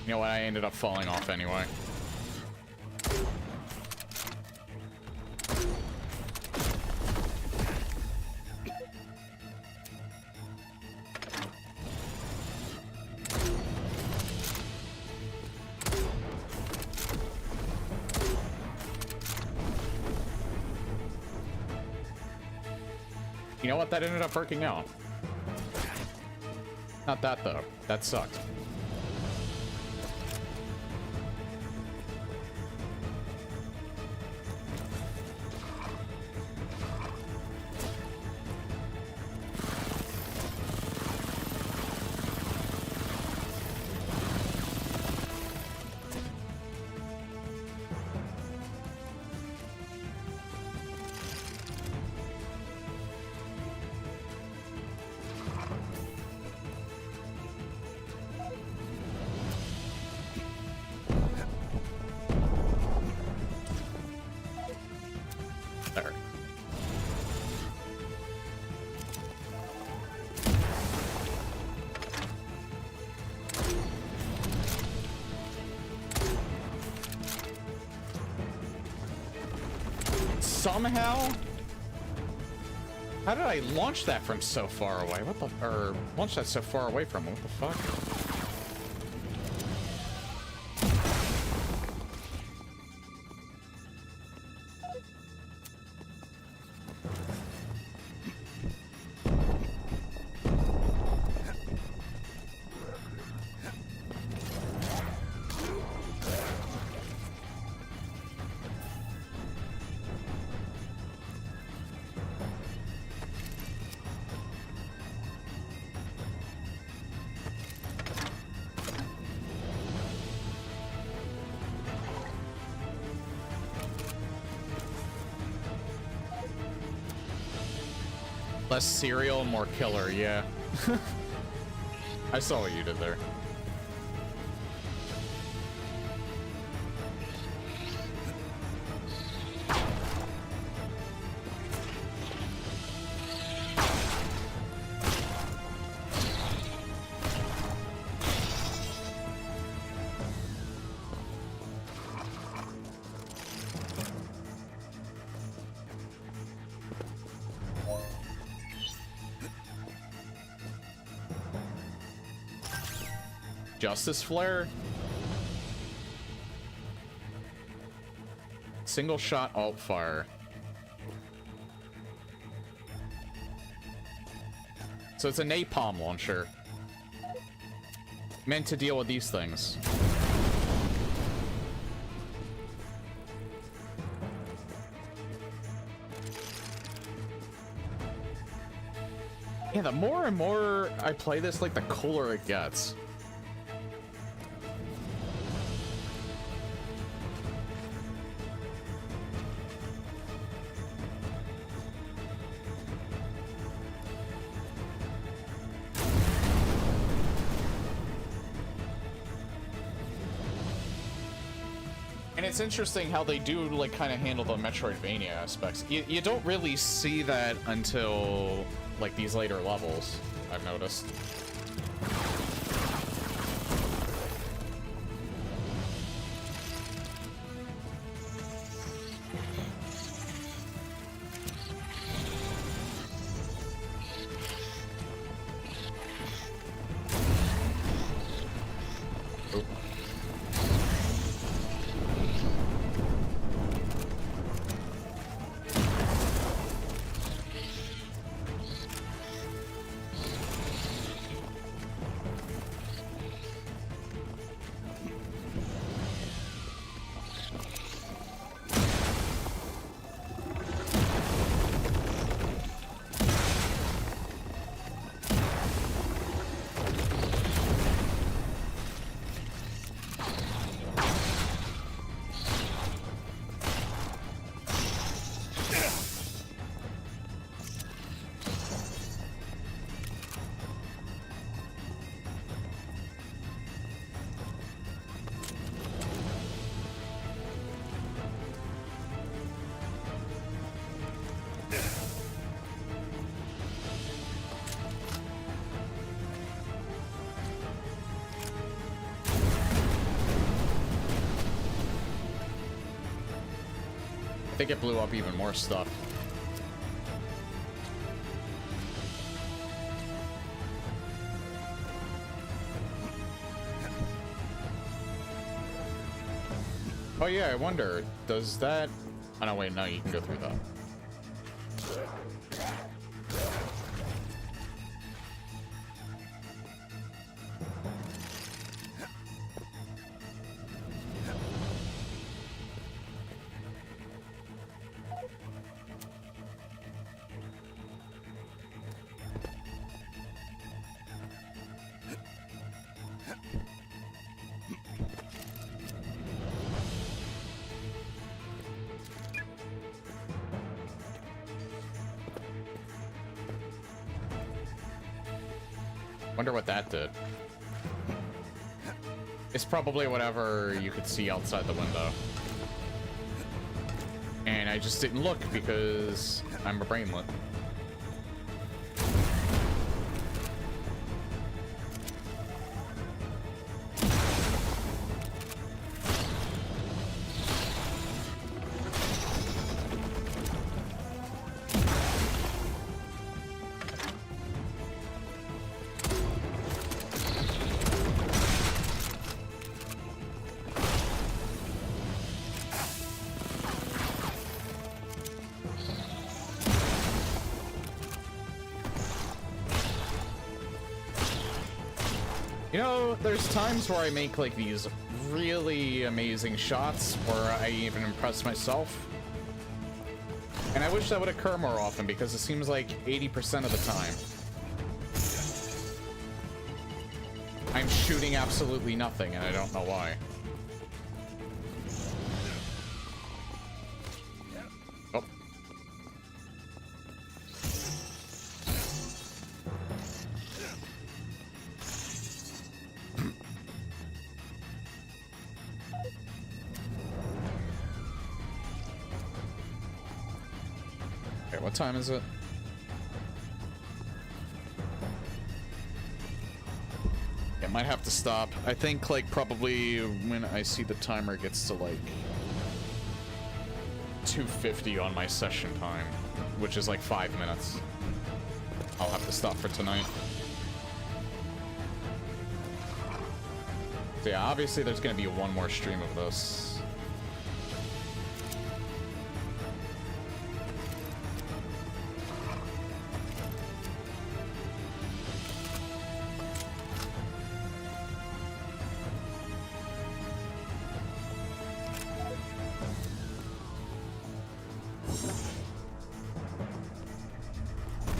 [SPEAKER 1] You know what? I ended up falling off anyway. You know what? That ended up working out. Not that, though. That sucked. There. Somehow? How did I launch that from so far away? What the... Or launch that so far away from him? What the fuck? Less cereal, more killer, yeah. I saw what you did there. Justice Flare? Single shot alt fire. So it's a napalm launcher. Meant to deal with these things. Yeah, the more and more I play this, like, the cooler it gets. And it's interesting how they do, like, kind of handle the Metroidvania aspects. You don't really see that until, like, these later levels, I've noticed. think it blew up even more stuff. Oh yeah, I wonder, does that... Oh no, wait, no, you can go through that. Wonder what that did. It's probably whatever you could see outside the window. And I just didn't look because I'm a brainlet. You know, there's times where I make like these really amazing shots where I even impress myself. And I wish that would occur more often because it seems like 80% of the time I'm shooting absolutely nothing and I don't know why. Oh. Okay, what time is it? I might have to stop. I think, like, probably when I see the timer gets to, like, 2:50 on my session time, which is, like, 5 minutes, I'll have to stop for tonight. So, yeah, obviously there's gonna be one more stream of this.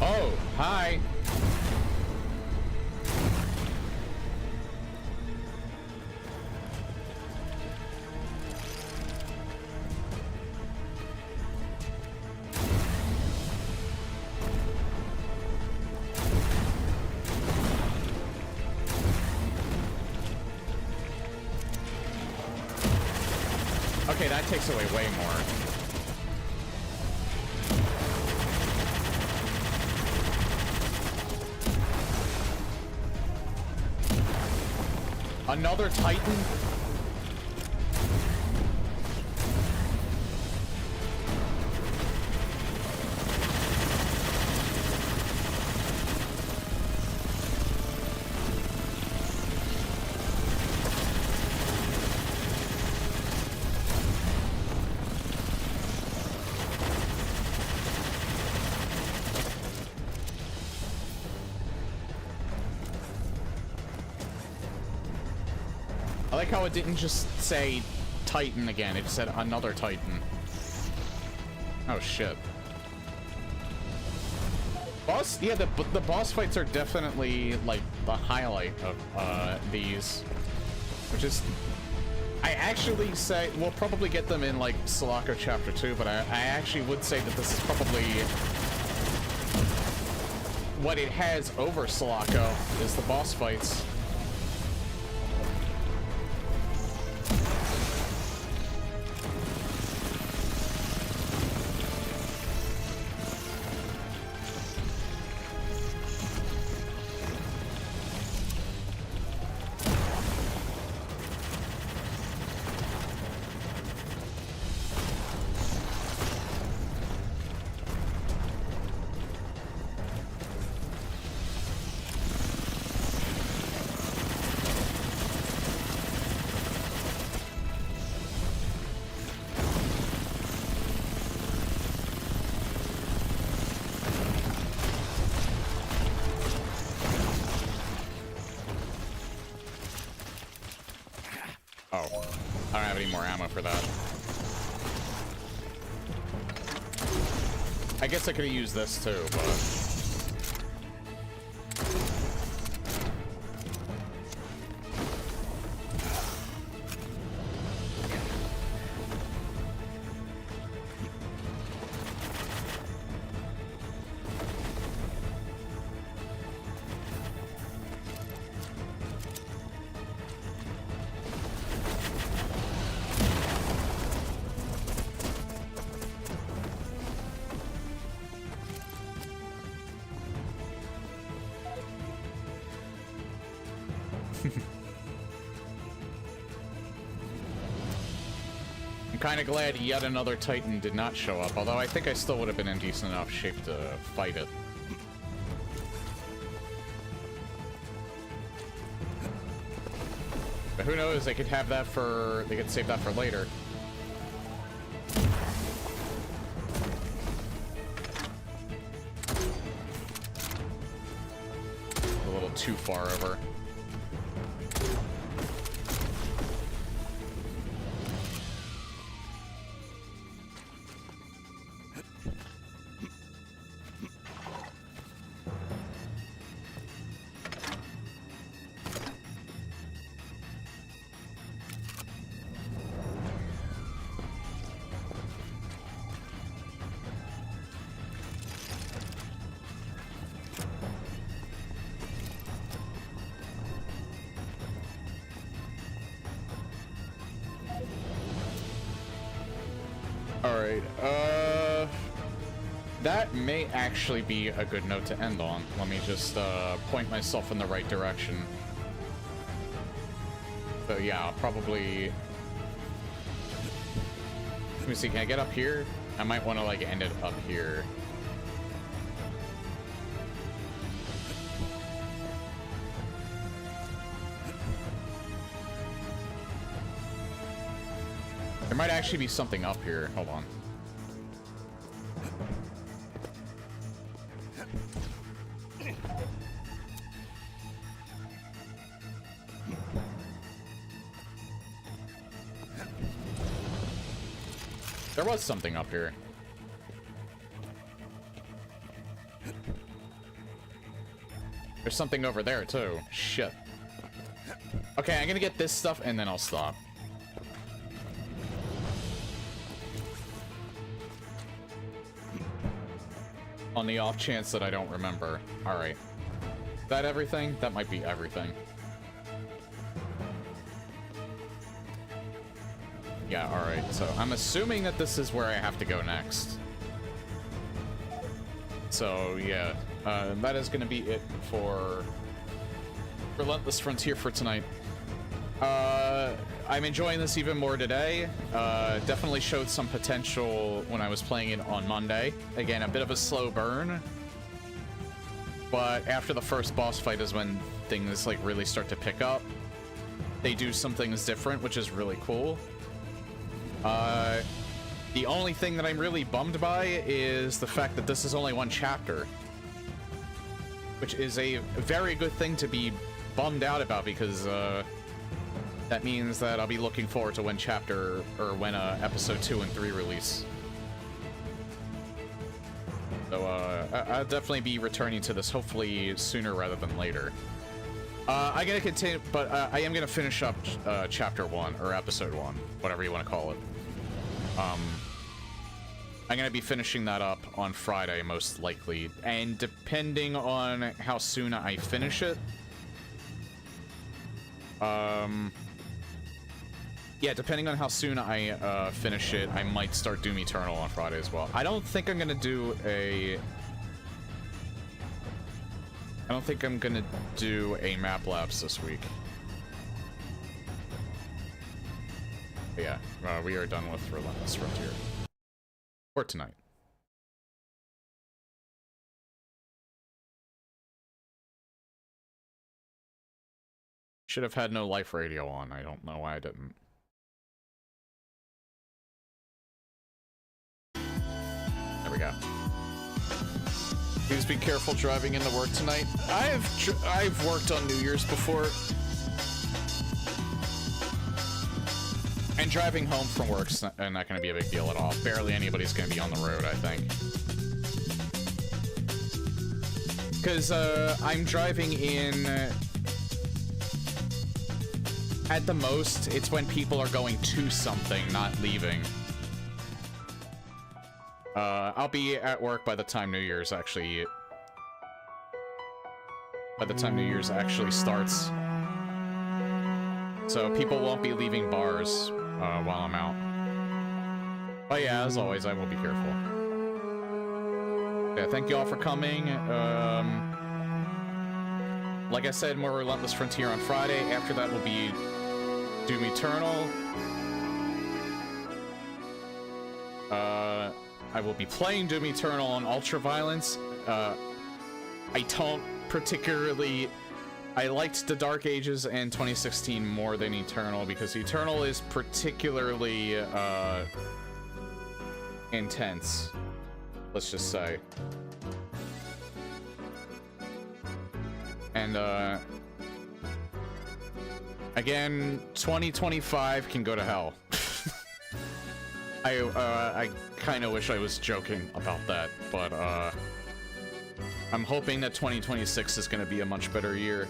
[SPEAKER 1] Oh, hi. Okay, that takes away way more. Another Titan? I like how it didn't just say Titan again, it said another Titan. Oh shit. Boss, yeah, the boss fights are definitely like the highlight of these, which is, I actually say we'll probably get them in like Sulaco Chapter 2, but I actually would say that this is probably what it has over Sulaco is the boss fights. any more ammo for that. I guess I could have used this too, but... I'm kind of glad yet another Titan did not show up, although I think I still would have been in decent enough shape to fight it. But who knows, they could have that for... they could save that for later. A little too far over. That may actually be a good note to end on. Let me just point myself in the right direction. So yeah, I'll probably... Let me see, can I get up here? I might want to like end it up here. There might actually be something up here. Hold on. There was something up here. There's something over there, too. Shit. Okay, I'm gonna get this stuff, and then I'll stop. On the off chance that I don't remember. Alright. Is that everything? That might be everything. Yeah, alright. So I'm assuming that this is where I have to go next. So, yeah. That is going to be it for Relentless Frontier for tonight. I'm enjoying this even more today. Definitely showed some potential when I was playing it on Monday. Again, a bit of a slow burn. But after the first boss fight is when things like really start to pick up. They do some things different, which is really cool. The only thing that I'm really bummed by is the fact that this is only one chapter. Which is a very good thing to be bummed out about, because that means that I'll be looking forward to when episode 2 and 3 release. So I'll definitely be returning to this hopefully sooner rather than later. I'm gonna continue, but I am gonna finish up chapter 1 or episode 1, whatever you want to call it. I'm gonna be finishing that up on Friday most likely, and depending on how soon I finish it, yeah, depending on how soon I finish it, I might start Doom Eternal on Friday as well. I don't think I'm gonna do a map lapse this week. But yeah, we are done with Relentless Frontier for tonight. Should have had no life radio on. I don't know why I didn't. There we go.
[SPEAKER 3] Please be careful driving into work tonight. I've worked on New Year's before.
[SPEAKER 1] And driving home from work's not going to be a big deal at all. Barely anybody's going to be on the road, I think. Because I'm driving in... at the most, it's when people are going to something, not leaving. I'll be at work by the time New Year's actually... by the time New Year's actually starts. So people won't be leaving bars while I'm out. But yeah, as always, I will be careful. Yeah, thank you all for coming. Like I said, more Relentless Frontier on Friday. After that will be Doom Eternal. I will be playing Doom Eternal on Ultraviolence. I don't particularly... I liked the Dark Ages and 2016 more than Eternal, because Eternal is particularly, intense. Let's just say. And, again, 2025 can go to hell. I kind of wish I was joking about that, but, I'm hoping that 2026 is going to be a much better year.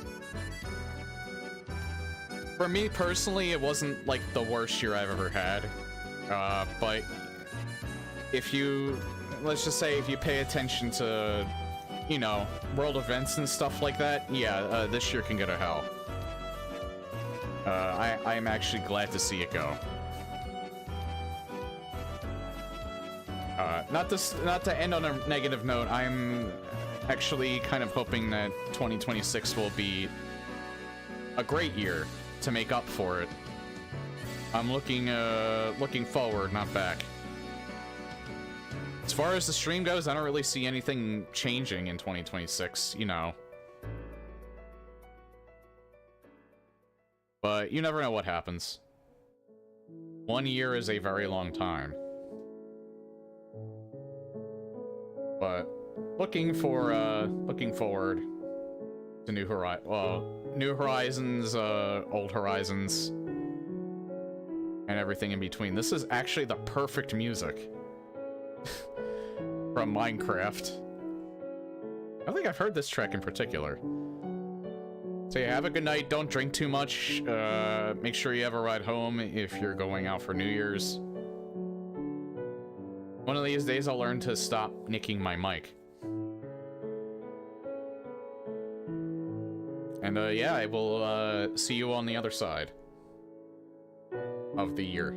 [SPEAKER 1] For me, personally, it wasn't, like, the worst year I've ever had. But if you... let's just say if you pay attention to, you know, world events and stuff like that, yeah, this year can go to hell. I'm actually glad to see it go. Not to end on a negative note, I'm actually kind of hoping that 2026 will be a great year to make up for it. I'm looking forward, not back. As far as the stream goes, I don't really see anything changing in 2026, you know. But you never know what happens. 1 year is a very long time. But looking forward to New Horizons, Old Horizons, and everything in between. This is actually the perfect music from Minecraft. I don't think I've heard this track in particular. So yeah, have a good night. Don't drink too much. Make sure you have a ride home if you're going out for New Year's. One of these days I'll learn to stop nicking my mic. And yeah, I will see you on the other side of the year.